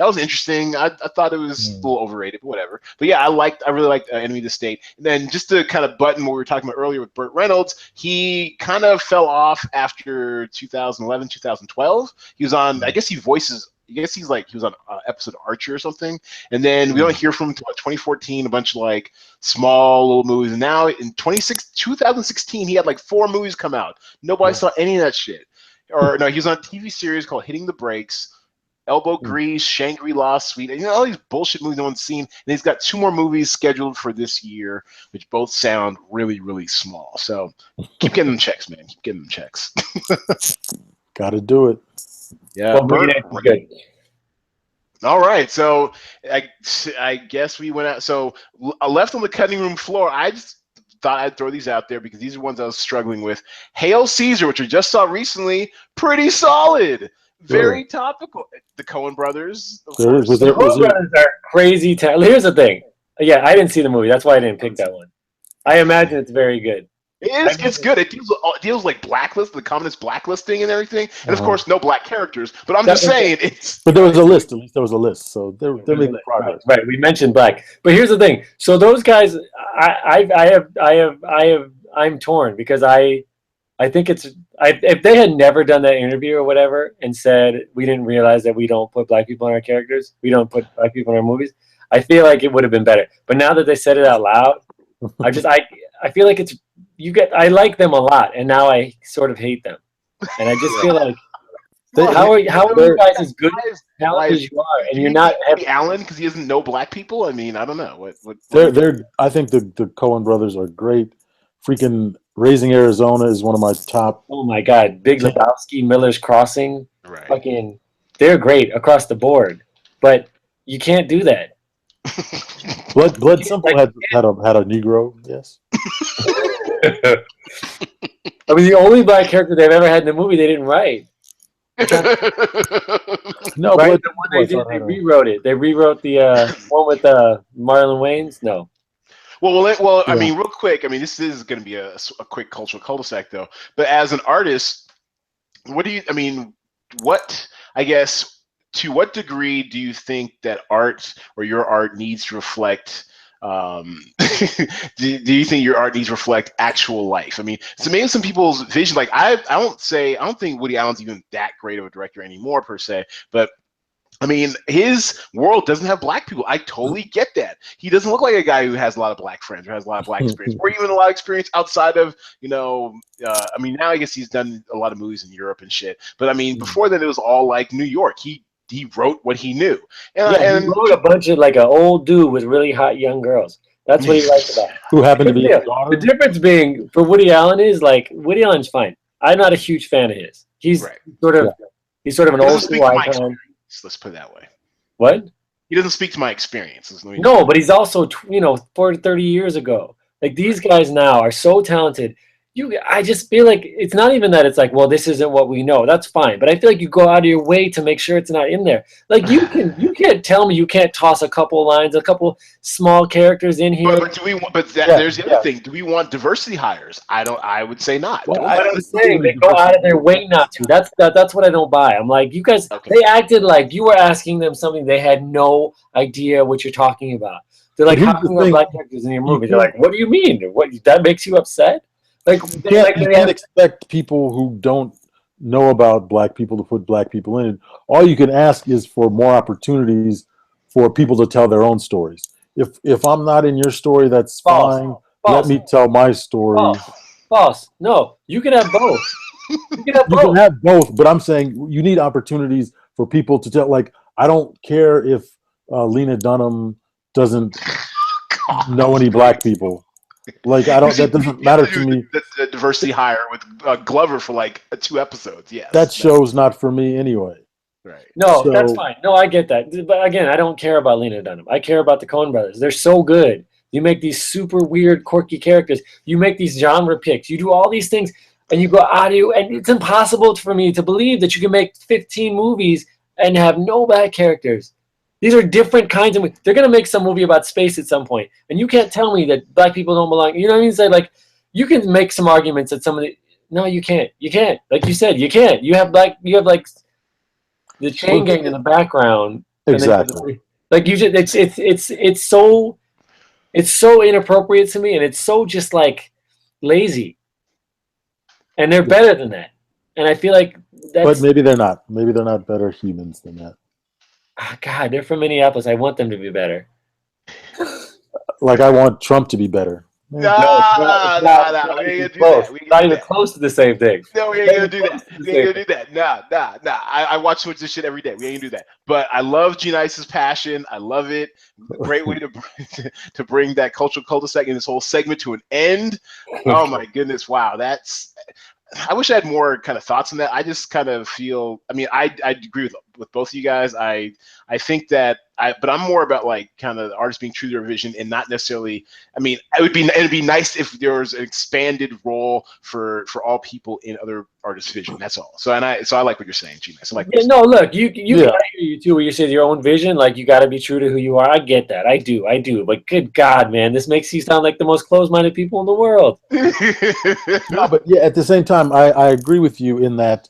was interesting. I thought it was a little overrated, but whatever. But yeah, I really liked Enemy of the State. And then just to kind of button what we were talking about earlier with Burt Reynolds, he kind of fell off after 2011, 2012. He was on, I guess he was on episode Archer or something, and then we don't hear from him until 2014. A bunch of like small little movies, and now in 2016 he had like 4 movies come out. Nobody saw any of that shit. Or no, he was on a TV series called Hitting the Brakes, Elbow Grease, Shangri-La Suite, and all these bullshit movies no one's seen. And he's got 2 more movies scheduled for this year, which both sound really, really small. So keep getting them checks, man. Keep getting them checks. Got to do it. Yeah. Well, Boogie Nights is good. All right, so I guess we went out. So I left on the cutting room floor. I just thought I'd throw these out there because these are ones I was struggling with. Hail Caesar, which we just saw recently, pretty solid, very topical. The Coen Brothers, of course. The Coen Brothers are crazy. Here's the thing. Yeah, I didn't see the movie. That's why I didn't pick that one. I imagine it's very good. It's good. It deals like blacklist, the communist blacklisting and everything, and of course no black characters. But I'm just saying it's. But there was a list. At least there was a list, so they're making progress. Right. We mentioned black, but here's the thing. So those guys, I'm torn because I think if they had never done that interview or whatever and said we didn't realize that we don't put black people in our characters, we don't put black people in our movies, I feel like it would have been better. But now that they said it out loud, I feel like I like them a lot, and now I sort of hate them, and I just feel like how are you guys as good as you are, and you're not Eddie Allen because he doesn't know black people? I mean, I don't know what. I think the Coen brothers are great. Freaking Raising Arizona is one of my top. Oh my God, Big Lebowski, Miller's Crossing, right. Fucking, they're great across the board, but you can't do that. Blood Simple had a Negro, yes. I mean, the only black character they've ever had in the movie they didn't write. No, right? Blood The one they did, they rewrote it. They rewrote the one with Marlon Wayans. No. Well. I mean, real quick. I mean, this is going to be a quick cultural cul-de-sac, though. But as an artist, what do you? I mean, what? I guess. To what degree do you think that art or your art needs to reflect? Do you think your art needs to reflect actual life? I mean, so maybe some people's vision. Like I don't think Woody Allen's even that great of a director anymore per se, but I mean, his world doesn't have black people. I totally get that. He doesn't look like a guy who has a lot of black friends or has a lot of black experience, or even a lot of experience outside of, I mean, now I guess he's done a lot of movies in Europe and shit. But I mean, before then, it was all like New York. He wrote what he knew. He wrote a bunch of like an old dude with really hot young girls. That's what he liked about it. Who happened to be his The daughter. difference being for Woody Allen is like Woody Allen's fine. I'm not a huge fan of his. He's sort of an He old doesn't speak school to my icon. experience. Let's put it that way. What? He doesn't speak to my experience. No, but he's also 40, 30 years ago. Like these guys now are so talented. I just feel like it's not even that it's like, well, this isn't what we know. That's fine, but I feel like you go out of your way to make sure it's not in there. Like you can't tell me you can't toss a couple lines, a couple small characters in here. But do we want? But there's the other thing. Do we want diversity hires? I would say not. Well, I'm saying they go out of their way not to. That's what I don't buy. I'm like, you guys, they acted like you were asking them something they had no idea what you're talking about. They're like, how come you have black characters in your movie? They're like, what do you mean? What that makes you upset? Like, you can't expect people who don't know about black people to put black people in. All you can ask is for more opportunities for people to tell their own stories. If I'm not in your story, that's fine. Let me tell my story. False. No, you can have both. You can have both, but I'm saying you need opportunities for people to tell. Like, I don't care if Lena Dunham doesn't know any black people. Like, I don't. That doesn't matter to me. The diversity hire with Glover for like 2 episodes. Yes, that show's not for me anyway. Right. No, that's fine. No, I get that. But again, I don't care about Lena Dunham. I care about the Coen brothers. They're so good. You make these super weird, quirky characters. You make these genre picks. You do all these things, and you go audio. And it's impossible for me to believe that you can make 15 movies and have no black characters. These are different kinds of movies. They're going to make some movie about space at some point, and you can't tell me that black people don't belong. You know what I mean? Say, like, you can make some arguments that somebody. No, you can't. You can't. Like you said, you can't. You have like the chain gang in the background. Exactly. Like you just, it's so inappropriate to me, and it's so just like lazy. And they're better than that. And I feel like that's. But maybe they're not. Maybe they're not better humans than that. Oh, God, they're from Minneapolis. I want them to be better. Like I want Trump to be better. No, we ain't gonna do that. We're not even close to the same thing. No, we ain't gonna do that. We ain't gonna do that. Nah. I watch this shit every day. We ain't gonna do that. But I love G Nice's passion. I love it. Great way to bring that cultural cul-de-sac in this whole segment to an end. Oh my goodness! Wow, that's. I wish I had more kind of thoughts on that. I just kind of feel. I mean, I agree with both of you guys. I think that but I'm more about like kind of the artists being true to their vision and not necessarily. I mean, it'd be nice if there was an expanded role for all people in other artists' vision. That's all. So I like what you're saying, G-Nice. I like. Yeah, no, look, I hear you too. Where you say your own vision, like you got to be true to who you are. I get that. I do. But good God, man, this makes you sound like the most closed-minded people in the world. No, but yeah, at the same time, I agree with you in that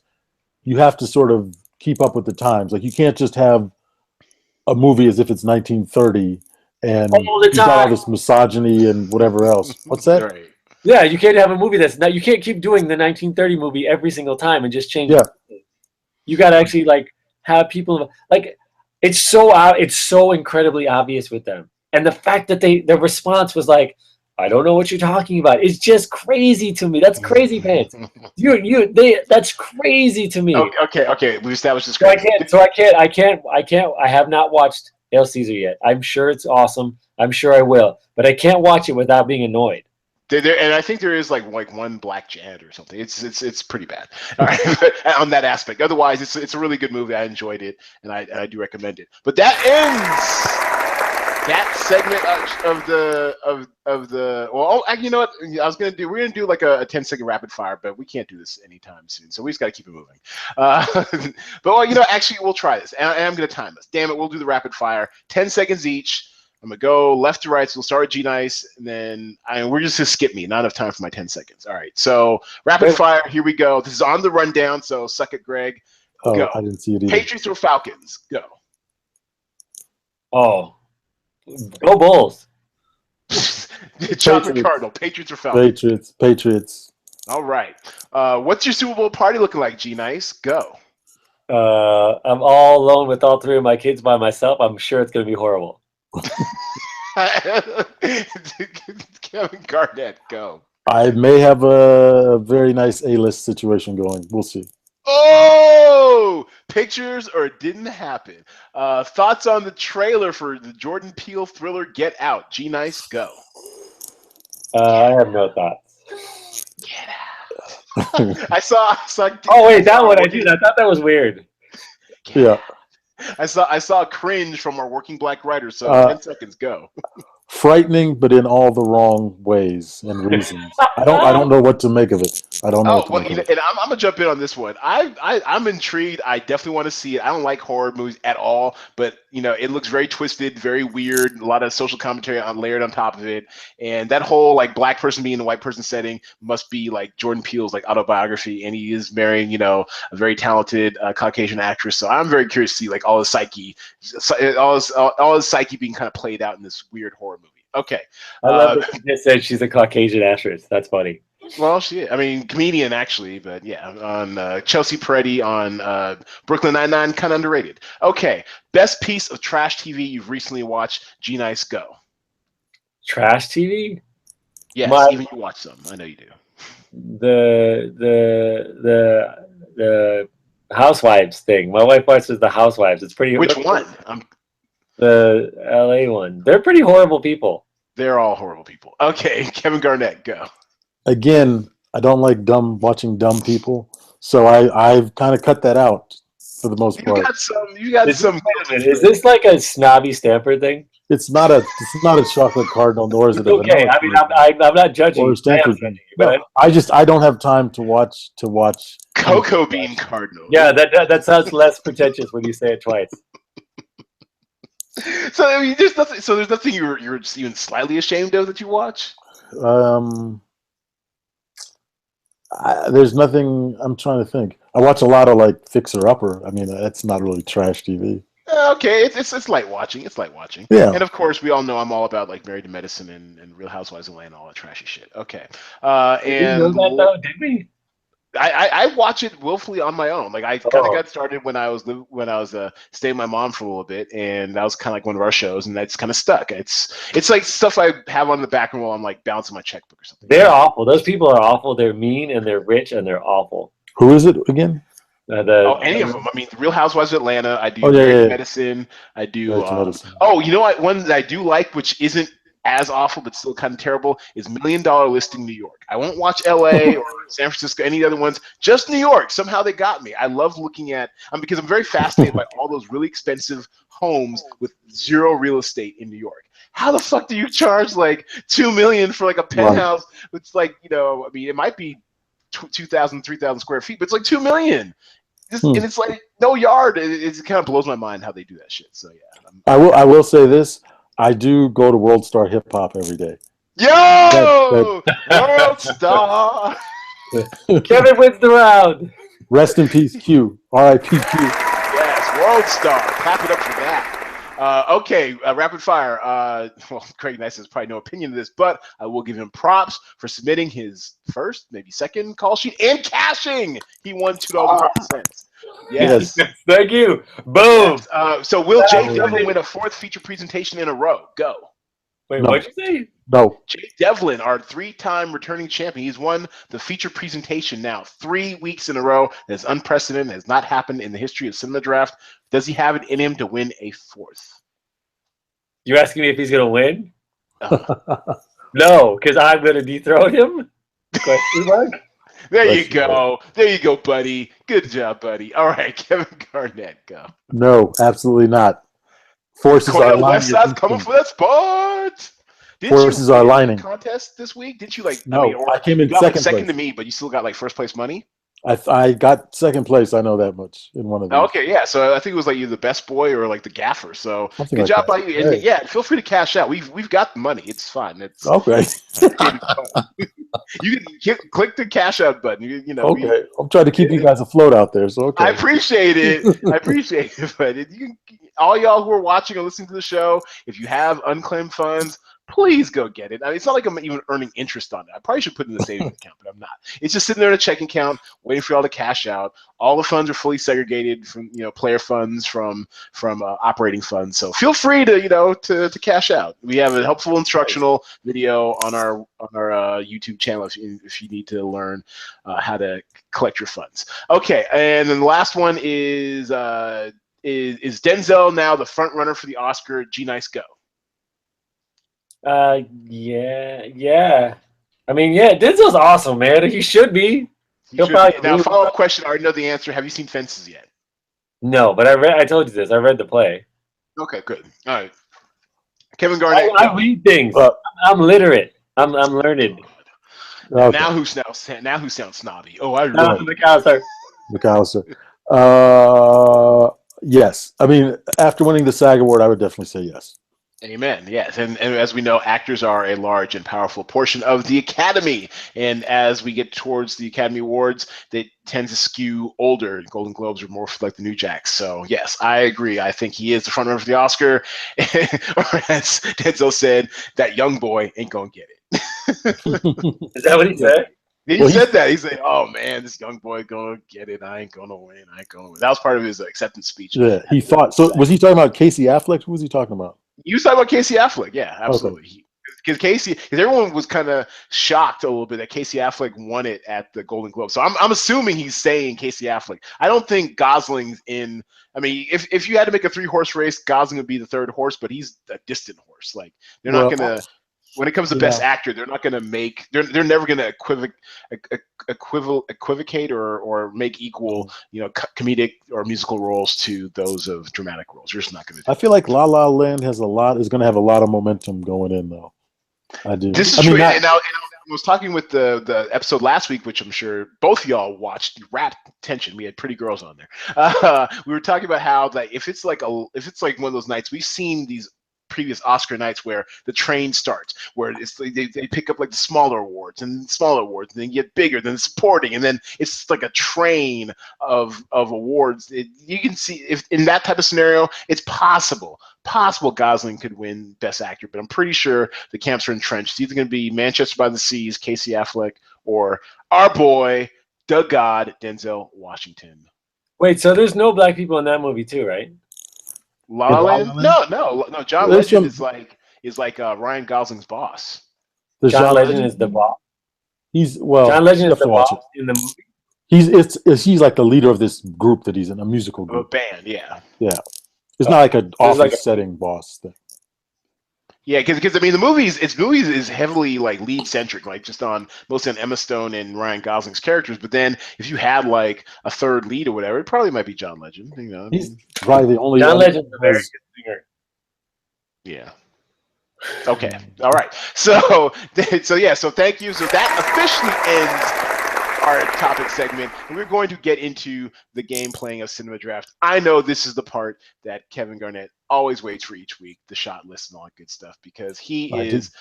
you have to sort of keep up with the times. Like you can't just have a movie as if it's 1930 and you got all this misogyny and whatever else. What's that? Right. Yeah, you can't have a movie that's not. You can't keep doing the 1930 movie every single time and just change. Yeah. It. You got to actually like have people like it's so incredibly obvious with them, and the fact that their response was like, I don't know what you're talking about. It's just crazy to me. That's crazy pants. That's crazy to me. Okay. We established this. I have not watched Hail Caesar yet. I'm sure it's awesome. I'm sure I will, but I can't watch it without being annoyed. And I think there is like one black Jad or something. It's pretty bad. All right, on that aspect. Otherwise, it's a really good movie. I enjoyed it, and I do recommend it. But that ends that segment of the well, you know what? We're gonna do like a 10-second rapid fire, but we can't do this anytime soon, so we just gotta keep it moving. But actually, we'll try this, and I'm gonna time this. Damn it, we'll do the rapid fire, 10 seconds each. I'm gonna go left to right, so we'll start with G Nice, and then we're just gonna skip me. Not enough time for my 10 seconds. All right, so rapid fire. Here we go. This is on the rundown, so suck it, Greg. Go. I didn't see it either. Patriots or Falcons? Go. Oh. Go Bulls. Chocolate Cardinal. Patriots or Falcons? Patriots. All right. What's your Super Bowl party looking like, G Nice? Go. I'm all alone with all three of my kids by myself. I'm sure it's going to be horrible. Kevin Garnett, go. I may have a very nice A-list situation going. We'll see. Oh, pictures or it didn't happen. Thoughts on the trailer for the Jordan Peele thriller Get Out? G Nice, go. I have no thoughts. Get Out. I saw. Oh wait, that one I did. I thought that was weird. Yeah. I saw cringe from our working black writers. So 10 seconds, go. Frightening, but in all the wrong ways and reasons. I don't know what to make of it. I don't know. Oh, well, and I'm gonna jump in on this one. I'm intrigued. I definitely want to see it. I don't like horror movies at all, but it looks very twisted, very weird. A lot of social commentary layered on top of it, and that whole like black person being in a white person setting must be like Jordan Peele's like autobiography, and he is marrying a very talented Caucasian actress. So I'm very curious to see like all his psyche being kind of played out in this weird horror movie. Okay. I love that she just said she's a Caucasian actress. That's funny. Well, comedian actually, but yeah, on Chelsea Peretti on Brooklyn Nine-Nine, kind of underrated. Okay, best piece of trash TV you've recently watched. G Nice, go. Trash TV? Yes, even you watch some. I know you do. The Housewives thing. My wife watches the Housewives. It's pretty. Which one? The LA one. They're pretty horrible people. They're all horrible people. Okay, Kevin Garnett, go. Again, I don't like watching dumb people, so I've kind of cut that out for the most part. You got some. Is this like a snobby Stanford thing? It's not a chocolate cardinal, nor is it. Okay, I mean, I'm not judging. Or Stanford thing. But I don't have time to watch. Cocoa Bean Cardinal. Yeah, that sounds less pretentious when you say it twice. So I mean, there's nothing. So there's nothing you're even slightly ashamed of that you watch. There's nothing. I'm trying to think. I watch a lot of like Fixer Upper. I mean, that's not really trash TV. Okay, it's light watching. It's light watching. Yeah. And of course, we all know I'm all about like Married to Medicine and Real Housewives of Atlanta and all that trashy shit. Okay. Did you know that though? Did we? I watch it willfully on my own. Like I kind of got started when I was staying with my mom for a little bit, and that was kind of like one of our shows, and that's kind of stuck. It's like stuff I have on the background while I'm like balancing my checkbook or something. They're awful. Those people are awful. They're mean and they're rich and they're awful. Who is it again? Any of them. I mean, Real Housewives of Atlanta. I do Medicine. I do. You know what? One that I do like, which isn't as awful but still kind of terrible, is $1 Million Listing New York. I won't watch LA or San Francisco, any other ones, just New York. Somehow they got me. I love looking at because I'm very fascinated by all those really expensive homes with zero real estate in New York. How the fuck do you charge like $2 million for like a penthouse? It's like, I mean, it might be 2,000, 3,000 square feet, but it's like $2 million. And it's like no yard. It kind of blows my mind how they do that shit. So yeah. I will say this. I do go to World Star Hip Hop every day. Yo! World Star! Kevin wins the round. Rest in peace, Q. R.I.P. Q. Yes, World Star. Clap it up for that. Okay, rapid fire. Well, Craig Nice has probably no opinion of this, but I will give him props for submitting his first, maybe second call sheet and cashing. He won $2.50. Yes. Thank you. Boom. Yes. So will Jay Devlin win a fourth feature presentation in a row? Go. Wait, what'd you say? No. Jay Devlin, our 3-time returning champion. He's won the feature presentation now 3 weeks in a row. That's unprecedented. Has not happened in the history of Cinema Draft. Does he have it in him to win a fourth? You're asking me if he's going to win? No, because I'm going to dethrone him? Question mark? There you go. There you go, buddy. Good job, buddy. All right, Kevin Garnett, go. No, absolutely not. Forces are lining. Coming for that spot. Forces are lining. Contest this week? Didn't you like? No, I came in second to me, but you still got like first place money. I got second place. I know that much in one of these. Okay, yeah. So I think it was like you the best boy or like the gaffer. So something good like job that. by you. And yeah, feel free to cash out. We've got the money. It's fine. It's okay. You can click the cash out button. Okay, I'm trying to keep you guys afloat out there. So okay. I appreciate it. But all y'all who are watching or listening to the show, if you have unclaimed funds, Please go get it. I mean, it's not like I'm even earning interest on it. I probably should put it in the savings account, but I'm not. It's just sitting there in a checking account, waiting for y'all to cash out. All the funds are fully segregated from player funds from operating funds. So feel free to to cash out. We have a helpful instructional video on our YouTube channel if you need to learn how to collect your funds. Okay, and then the last one is Denzel now the front runner for the Oscar? G Nice, go. Yeah. I mean, yeah, Denzel's awesome, man. He should be. Now, follow-up question. I already know the answer. Have you seen Fences yet? No, but I told you this. I read the play. Okay, good. All right. Kevin Garnett. I read things. I'm literate. I'm learned. Okay. Now who sounds snobby? Oh, I read McAllister. Yes. I mean, after winning the SAG Award, I would definitely say yes. Amen. Yes, and as we know, actors are a large and powerful portion of the Academy. And as we get towards the Academy Awards, they tend to skew older. Golden Globes are more like the New Jacks. So yes, I agree. I think he is the front runner for the Oscar. Or as Denzel said, that young boy ain't gonna get it. Is that what he said? He said that. He said, "Oh man, this young boy gonna get it. I ain't gonna win. I ain't gonna win." That was part of his acceptance speech. Yeah, he thought. So was he talking about Casey Affleck? Who was he talking about? You was talking about Casey Affleck, yeah, absolutely. Because everyone was kind of shocked a little bit that Casey Affleck won it at the Golden Globe. So I'm assuming he's saying Casey Affleck. I don't think Gosling's in. I mean, if you had to make a 3-horse race, Gosling would be the 3rd horse, but he's a distant horse. Like they're not gonna. When it comes to Best Actor, they're not going to make. They're never going to equivocate or make equal, comedic or musical roles to those of dramatic roles. You're just not going to. I feel like La La Land is going to have a lot of momentum going in, though. I do. This is true. And I was talking with the episode last week, which I'm sure both of y'all watched. You rapt attention. We had pretty girls on there. We were talking about how if it's like one of those nights, we've seen these previous Oscar nights where the train starts, where it's they pick up like the smaller awards and then get bigger, then supporting, and then it's like a train of awards. You can see if in that type of scenario, it's possible Gosling could win Best Actor, but I'm pretty sure the camps are entrenched. It's either going to be Manchester by the Sea's Casey Affleck or our boy Doug God Denzel Washington. Wait, so there's no black people in that movie too, right? La La Land? No. John Legend is like Ryan Gosling's boss. John Legend is the boss. John Legend is the boss in the movie. He's like the leader of this group that he's in, a musical group. A band, yeah. Yeah. It's not like an office setting boss thing. Yeah, because I mean the movies is heavily like lead centric, like just mostly on Emma Stone and Ryan Gosling's characters. But then if you had like a third lead or whatever, it probably might be John Legend. He's probably the only John Legend's a very good singer. Yeah. Okay. All right. So thank you. So that officially ends our topic segment, and we're going to get into the game playing of Cinema Draft. I know this is the part that Kevin Garnett always waits for each week, the shot list and all that good stuff, because he is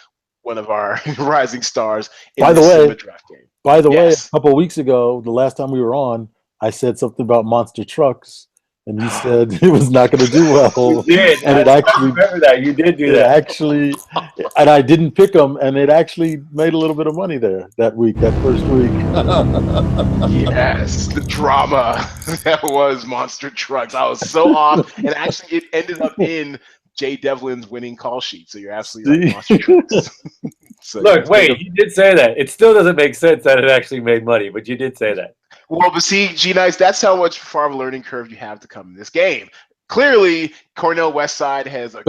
one of our rising stars in the Cinema Draft game. By the way, a couple of weeks ago, the last time we were on, I said something about monster trucks, and you said it was not going to do well. You did. And I remember that. You did do that. Actually, and I didn't pick them, and it actually made a little bit of money there that first week. Yes, the drama that was Monster Trucks. I was so off, and actually it ended up in Jay Devlin's winning call sheet. So you're absolutely right, Monster Trucks. Look, wait, you did say that. It still doesn't make sense that it actually made money, but you did say that. Well, but see, G-Nice, that's how much far of a learning curve you have to come in this game. Clearly, Cornell Westside has a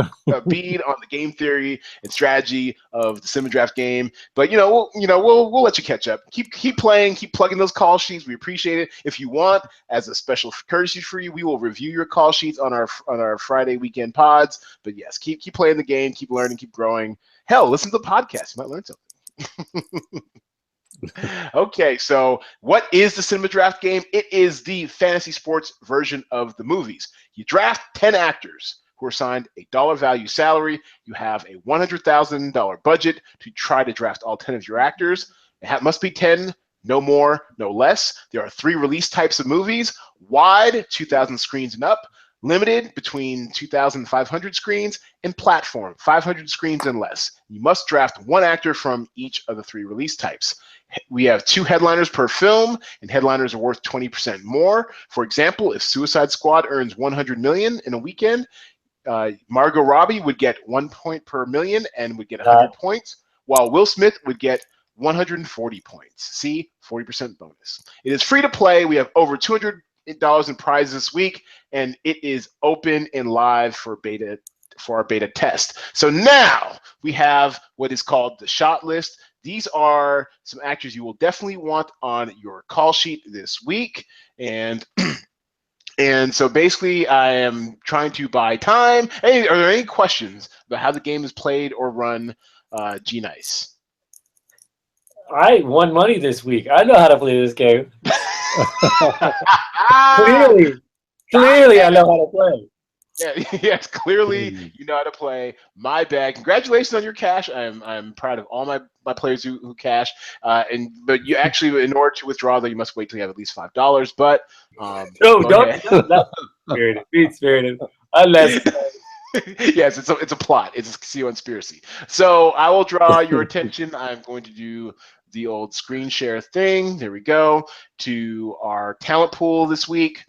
bead on the game theory and strategy of the Cinema Draft game. But we'll let you catch up. Keep playing, keep plugging those call sheets. We appreciate it. If you want, as a special courtesy for you, we will review your call sheets on our Friday weekend pods. But yes, keep playing the game, keep learning, keep growing. Hell, listen to the podcast. You might learn something. Okay, so what is the Cinema Draft game? It is the fantasy sports version of the movies. You draft 10 actors who are assigned a dollar value salary. You have a $100,000 budget to try to draft all 10 of your actors. It must be 10, no more, no less. There are 3 release types of movies: wide, 2,000 screens and up; Limited between 2,500 screens, and platform 500 screens and less. You must draft one actor from each of the 3 release types. We have 2 headliners per film, and headliners are worth 20% more. For example, if Suicide Squad earns 100 million in a weekend, Margot Robbie would get 1 point per million and would get 100 points, while Will Smith would get 140 points. See, 40% bonus. It is free to play. We have over $200 in prizes this week, and it is open and live for our beta test. So now we have what is called the shot list. These are some actors you will definitely want on your call sheet this week, and and so basically I am trying to buy time. Hey, are there any questions about how the game is played or run, G Nice? I won money this week. I know how to play this game. Clearly, I know how to play. Yeah, yes, clearly you know how to play. My bad. Congratulations on your cash. I'm proud of all my players who cash. But you actually, in order to withdraw, though, you must wait till you have at least $5. But no, don't. Spirited. Be spirited. Unless. Yes, it's a plot. It's a casino conspiracy. So I will draw your attention. I'm going to do the old screen share thing. There we go. To our talent pool this week.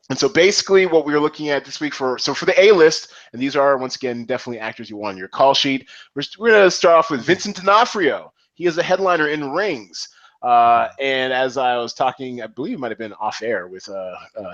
And so basically what we're looking at this week for the A list, and these are, once again, definitely actors you want on your call sheet. We're going to start off with Vincent D'Onofrio. He is a headliner in Rings. And as I was talking, I believe it might have been off air with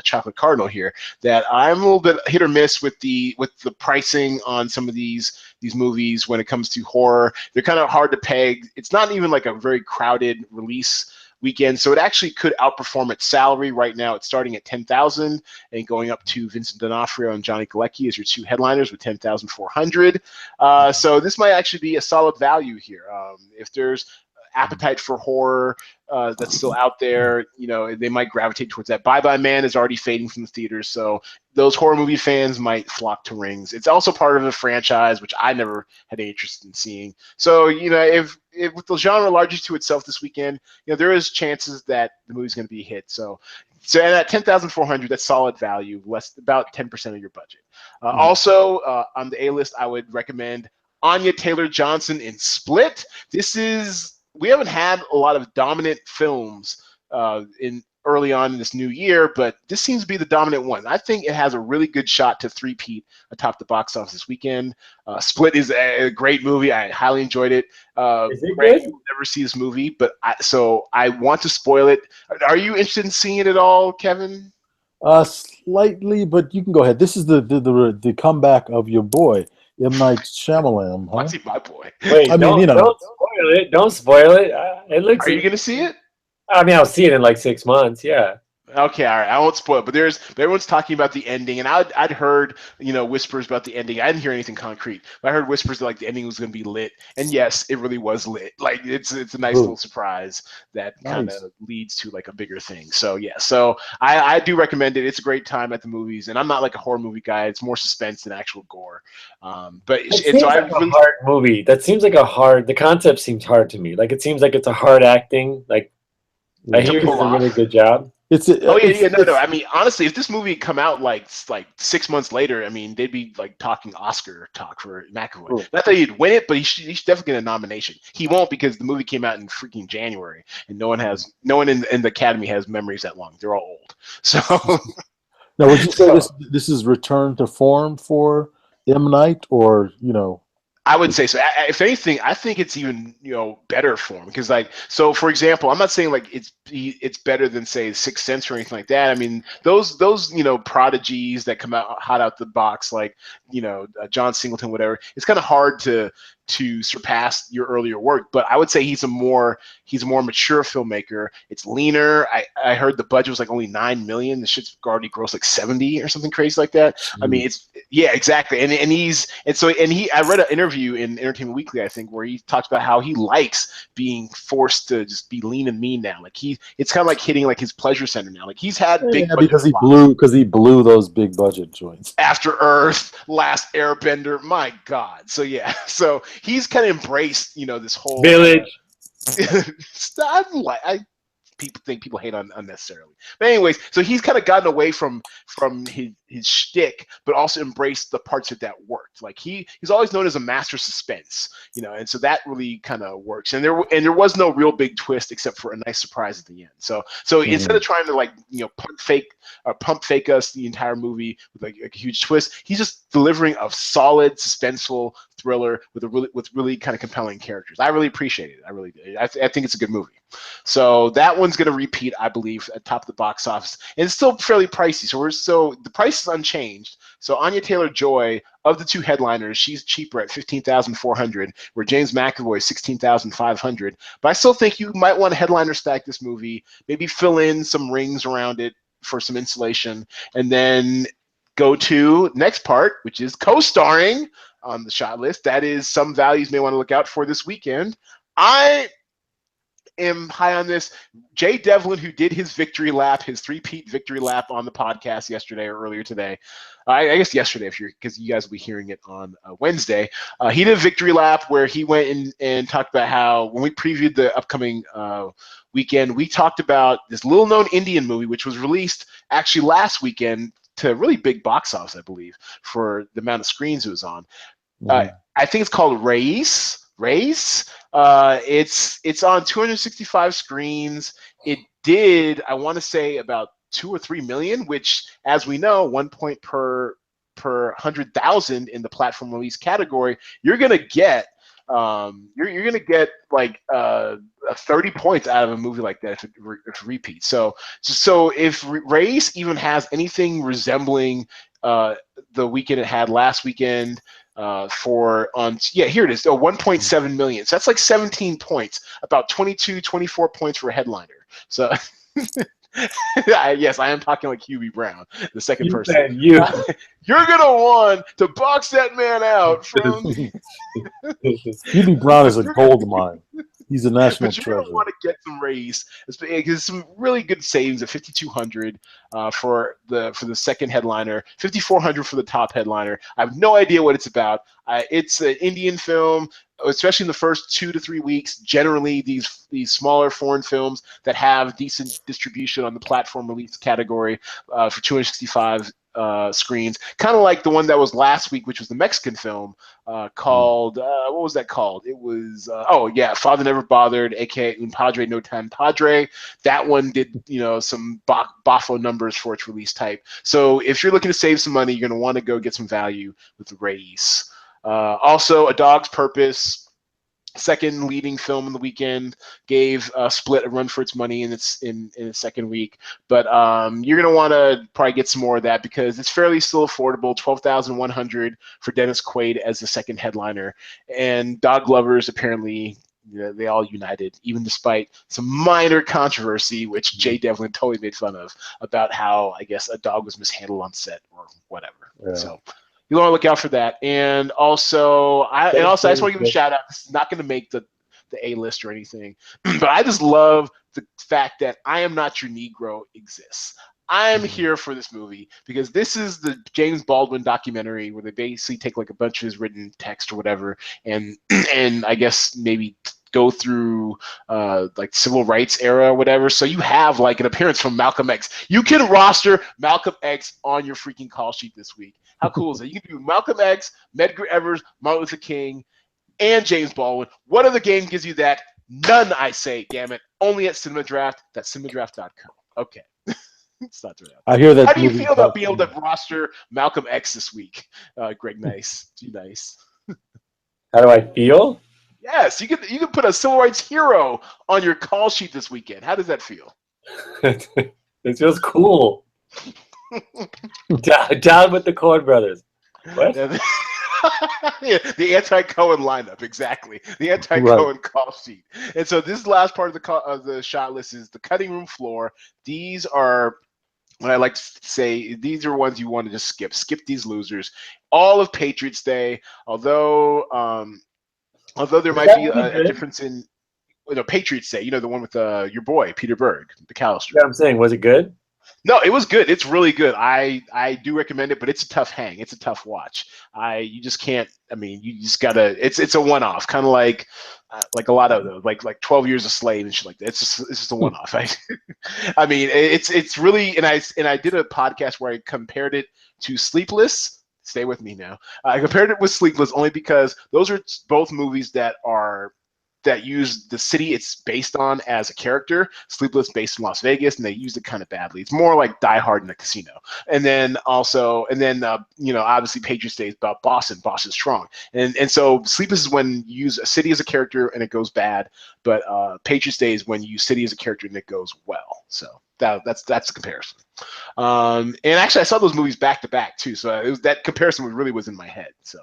Chocolate Cardinal here, that I'm a little bit hit or miss with the pricing on some of these movies when it comes to horror. They're kind of hard to peg. It's not even like a very crowded release weekend, so it actually could outperform its salary. Right now it's starting at $10,000 and going up to Vincent D'Onofrio and Johnny Galecki as your 2 headliners with $10,400. So this might actually be a solid value here. If there's appetite for horror that's still out there, they might gravitate towards that. Bye Bye Man is already fading from the theaters, so those horror movie fans might flock to Rings. It's also part of a franchise which I never had any interest in seeing. So if with the genre largely to itself this weekend, there is chances that the movie's going to be a hit. So at $10,400, that's solid value, about 10% of your budget. Also on the A list, I would recommend Anya Taylor-Johnson in Split. We haven't had a lot of dominant films early on in this new year, but this seems to be the dominant one. I think it has a really good shot to three-peat atop the box office this weekend. Split is a great movie. I highly enjoyed it. Is it good? You'll never see this movie, but I want to spoil it. Are you interested in seeing it at all, Kevin? Slightly, but you can go ahead. This is the comeback of your boy, M. Night Shyamalan. Huh? What's he, my boy? Wait, don't spoil it. Don't spoil it. Are you going to see it? I mean, I'll see it in like 6 months. Yeah. Okay, all right. I won't spoil it, but everyone's talking about the ending, and I'd heard whispers about the ending. I didn't hear anything concrete, but I heard whispers that like the ending was going to be lit, and yes, it really was lit. Like it's a nice little surprise that kind of leads to like a bigger thing. So yeah, so I do recommend it. It's a great time at the movies, and I'm not like a horror movie guy. It's more suspense than actual gore. But it seems like a hard movie. That seems like the concept seems hard to me. Like it seems like it's a hard acting. Like I hear it's a really good job. No. I mean, honestly, if this movie come out like 6 months later, I mean, they'd be like talking Oscar talk for McAvoy. Not that he'd win it, but he should definitely get a nomination. He won't because the movie came out in freaking January, and no one in the Academy has memories that long. They're all old. So now, would you say this is return to form for M. Night, or I would say so. If anything, I think it's even better for him because for example, I'm not saying like it's better than say Sixth Sense or anything like that. I mean those prodigies that come out hot out the box like John Singleton, whatever. It's kind of hard to surpass your earlier work, but I would say he's a more mature filmmaker. It's leaner. I heard the budget was like only $9 million. The shit's already grossed like 70 or something crazy like that. I mean, exactly. I read an interview in Entertainment Weekly, I think, where he talked about how he likes being forced to just be lean and mean now. Like it's kind of like hitting like his pleasure center now. Like he's had big because he blew those big budget joints. After Earth, Last Airbender, my God. So yeah, so he's kind of embraced, this whole Village. People hate on unnecessarily, but anyways, so he's kind of gotten away from his shtick, but also embrace the parts that worked. Like he's always known as a master suspense, and so that really kind of works. And there was no real big twist except for a nice surprise at the end. So instead of trying to pump fake us the entire movie with like a huge twist, he's just delivering a solid suspenseful thriller with really kind of compelling characters. I really appreciate it. I really did. I think it's a good movie. So that one's going to repeat, I believe, at top of the box office, and it's still fairly pricey. So the price is unchanged. So Anya Taylor-Joy, of the two headliners, she's cheaper at $15,400, where James McAvoy is $16,500. But I still think you might want to headliner stack this movie, maybe fill in some rings around it for some insulation, and then go to next part, which is co-starring on the shot list. That is some values may want to look out for this weekend. I am high on this. Jay Devlin, who did his victory lap, his three-peat victory lap on the podcast yesterday or earlier today. I guess yesterday, because you guys will be hearing it on Wednesday. He did a victory lap where he went and talked about how when we previewed the upcoming weekend, we talked about this little-known Indian movie, which was released actually last weekend to really big box office, I believe, for the amount of screens it was on. I think it's called Race. It's on 265 screens. It did, I want to say, about 2 or 3 million, which, as we know, 1 point per 100,000 in the platform release category. You're gonna get you're gonna get like 30 points out of a movie like that if it repeats. So if Race even has anything resembling the weekend it had last weekend. Here it is. 1.7 million. So that's like 17 points, about 24 points for a headliner. So yes, I am talking like Hubie Brown, the second person. You're gonna want to box that man out from. Hubie Brown is a gold mine. He's a national treasure. But you're going to want to get some Race. There's some really good savings at $5,200 for the second headliner, $5,400 for the top headliner. I have no idea what it's about. It's an Indian film, especially in the first 2 to 3 weeks. Generally, these smaller foreign films that have decent distribution on the platform release category for 265 screens, kind of like the one that was last week, which was the Mexican film called what was that called? It was Father Never Bothered, aka Un Padre No Tan Padre. That one did some boffo numbers for its release type. So if you're looking to save some money, you're going to want to go get some value with the Race. Also, A Dog's Purpose, second leading film in the weekend, gave Split a run for its money in its second week. But you're going to want to probably get some more of that because it's fairly still affordable, $12,100 for Dennis Quaid as the second headliner. And dog lovers apparently, they all united, even despite some minor controversy, which Jay Devlin totally made fun of, about how, I guess, a dog was mishandled on set or whatever. Yeah. So you want to look out for that. And also, I just want to give a shout out. This is not going to make the A list or anything, but I just love the fact that I Am Not Your Negro exists. I'm here for this movie because this is the James Baldwin documentary where they basically take like a bunch of his written text or whatever, and I guess maybe go through like civil rights era or whatever. So you have like an appearance from Malcolm X. You can roster Malcolm X on your freaking call sheet this week. How cool is that? You can do Malcolm X, Medgar Evers, Martin Luther King, and James Baldwin. What other game gives you that? None, I say, damn it. Only at Cinema Draft. That's cinemadraft.com. Okay. It's not doing that. I hear that. How do you feel about being able to roster Malcolm X this week, Greg Nice? Too nice. How do I feel? Yes, you can put a civil rights hero on your call sheet this weekend. How does that feel? It feels cool. Down with the Coen brothers. What? Yeah, the anti-Cohen lineup, exactly. The anti-Cohen call sheet. And so this last part of the shot list is the cutting room floor. These are what I like to say. These are ones you want to just skip. Skip these losers. All of Patriots Day, although there might be a difference in Patriots Day. The one with your boy Peter Berg, McAllister. Yeah, I'm saying, was it good? No, it was good. It's really good. I do recommend it, but it's a tough hang. It's a tough watch. You just can't. I mean, you just gotta. It's a one-off, kind of like a lot of those, like 12 Years a Slave and shit like that. It's just a one-off. I mean, it's really. And I did a podcast where I compared it to Sleepless. Stay with me now. I compared it with Sleepless only because those are both movies that use the city it's based on as a character. Sleepless based in Las Vegas, and they used it kind of badly. It's more like Die Hard in a casino. And then obviously Patriots Day is about Boston. Boston's strong. And so Sleepless is when you use a city as a character and it goes bad, but Patriots Day is when you use city as a character and it goes well. So that's the comparison. And actually, I saw those movies back to back too, so that comparison really was in my head. So,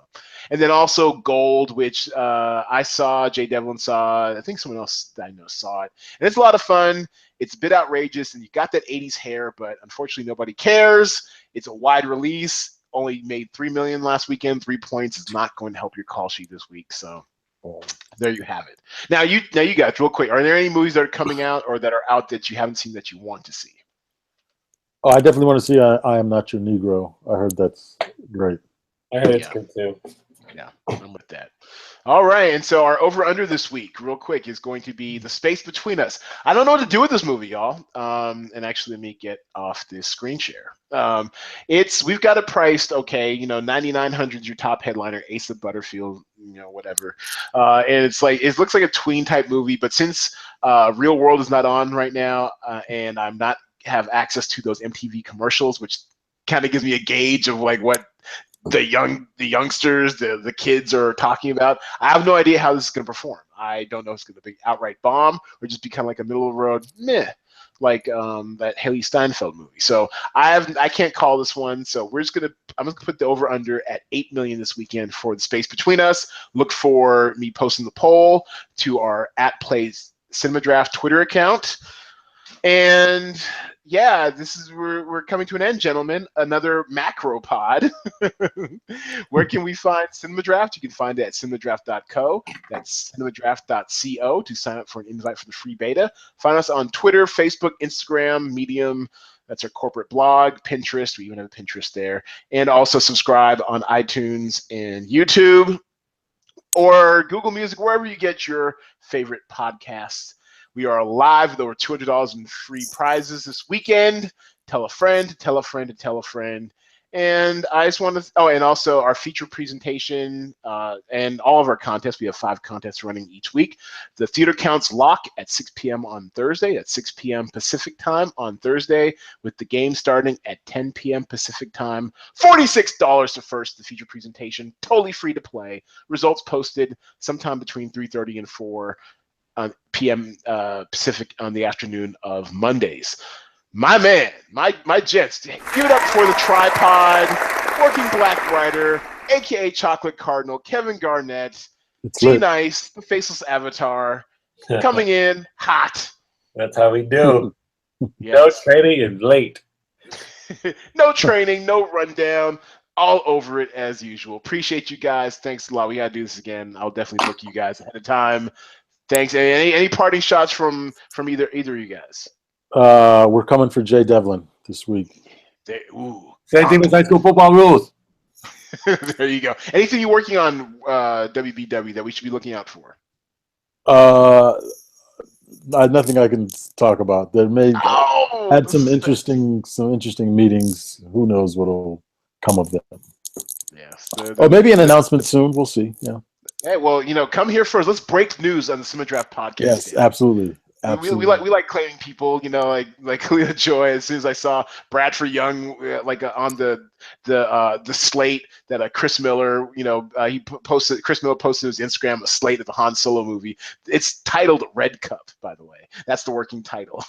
and then also Gold, which I saw, Jay Devlin saw, I think someone else that I know saw it, and it's a lot of fun. It's a bit outrageous, and you got that '80s hair, but unfortunately, nobody cares. It's a wide release. Only made $3 million last weekend. 3 points is not going to help your call sheet this week. So. There you have it. Now you guys, real quick, are there any movies that are coming out or that are out that you haven't seen that you want to see? Oh, I definitely want to see I Am Not Your Negro. I heard that's great. I heard it's good too. Yeah, I'm with that. All right, and so our over-under this week, real quick, is going to be The Space Between Us. I don't know what to do with this movie, y'all. And actually, let me get off this screen share. We've got it priced, okay, 9,900 is your top headliner, Ace of Butterfield, whatever. And it looks like a tween type movie, but since Real World is not on right now, and I'm not have access to those MTV commercials, which kind of gives me a gauge of like what the youngsters, the kids are talking about. I have no idea how this is going to perform. I don't know if it's going to be outright bomb or just be kind of like a middle of the road meh, like that Haley Steinfeld movie. So I can't call this one. So I'm just gonna put the over under at 8 million this weekend for The Space Between Us. Look for me posting the poll to our @PlaysCinemaDraft Twitter account. And yeah, we're coming to an end, gentlemen. Another macro pod. Where can we find Cinema Draft? You can find it at cinemadraft.co. That's cinemadraft.co to sign up for an invite for the free beta. Find us on Twitter, Facebook, Instagram, Medium. That's our corporate blog, Pinterest. We even have a Pinterest there. And also subscribe on iTunes and YouTube or Google Music, wherever you get your favorite podcasts. We are live with over $200 in free prizes this weekend. Tell a friend, tell a friend, and tell a friend. And I just want to, and also our feature presentation and all of our contests. We have 5 contests running each week. The Theater Counts lock at 6 p.m. on Thursday. At 6 p.m. Pacific time on Thursday, with the game starting at 10 p.m. Pacific time. $46 to first, the feature presentation. Totally free to play. Results posted sometime between 3:30 and 4 p.m. Pacific on the afternoon of Mondays. My man, my gents, give it up for the tripod, working black writer, aka Chocolate Cardinal, Kevin Garnett, G Nice, the faceless avatar, coming in hot. That's how we do. Yes. No training and late. No training, no rundown. All over it as usual. Appreciate you guys. Thanks a lot. We gotta do this again. I'll definitely book you guys ahead of time. Thanks. Any parting shots from either of you guys? We're coming for Jay Devlin this week. Same thing with high school football rules. There you go. Anything you're working on, WBW, that we should be looking out for? Nothing I can talk about. There had some interesting meetings. Who knows what'll come of them? Yes. Maybe an announcement soon. We'll see. Yeah. Hey, well, come here first. Let's break news on the Cinema Draft podcast. Yes, absolutely. We like claiming people, like Leah Joy. As soon as I saw Bradford Young, on the slate that Chris Miller, Chris Miller posted his Instagram a slate of the Han Solo movie. It's titled Red Cup, by the way. That's the working title.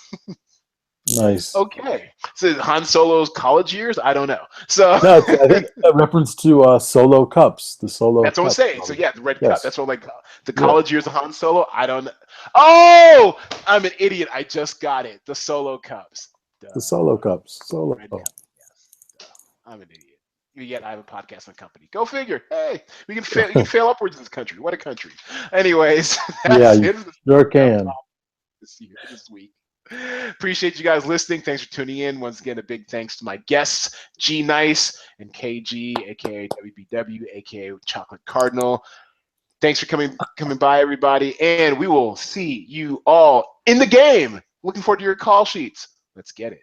Nice. Okay. So Han Solo's college years? I don't know. So no, I think a reference to Solo Cups. The Solo. That's what I'm saying. So yeah, the Red Cup. That's what the college years of Han Solo. I don't know. Oh, I'm an idiot. I just got it. The Solo Cups. Duh. The Solo Cups. Solo. Red Cup. Yes. I'm an idiot. Yet I have a podcast on company. Go figure. Hey, we can fail. You can fail upwards in this country. What a country. Anyways, yeah, you sure can. This week. Appreciate you guys listening. Thanks for tuning in. Once again, a big thanks to my guests, G Nice and KG, aka WBW, aka Chocolate Cardinal. Thanks for coming by, everybody, and we will see you all in the game. Looking forward to your call sheets. Let's get it.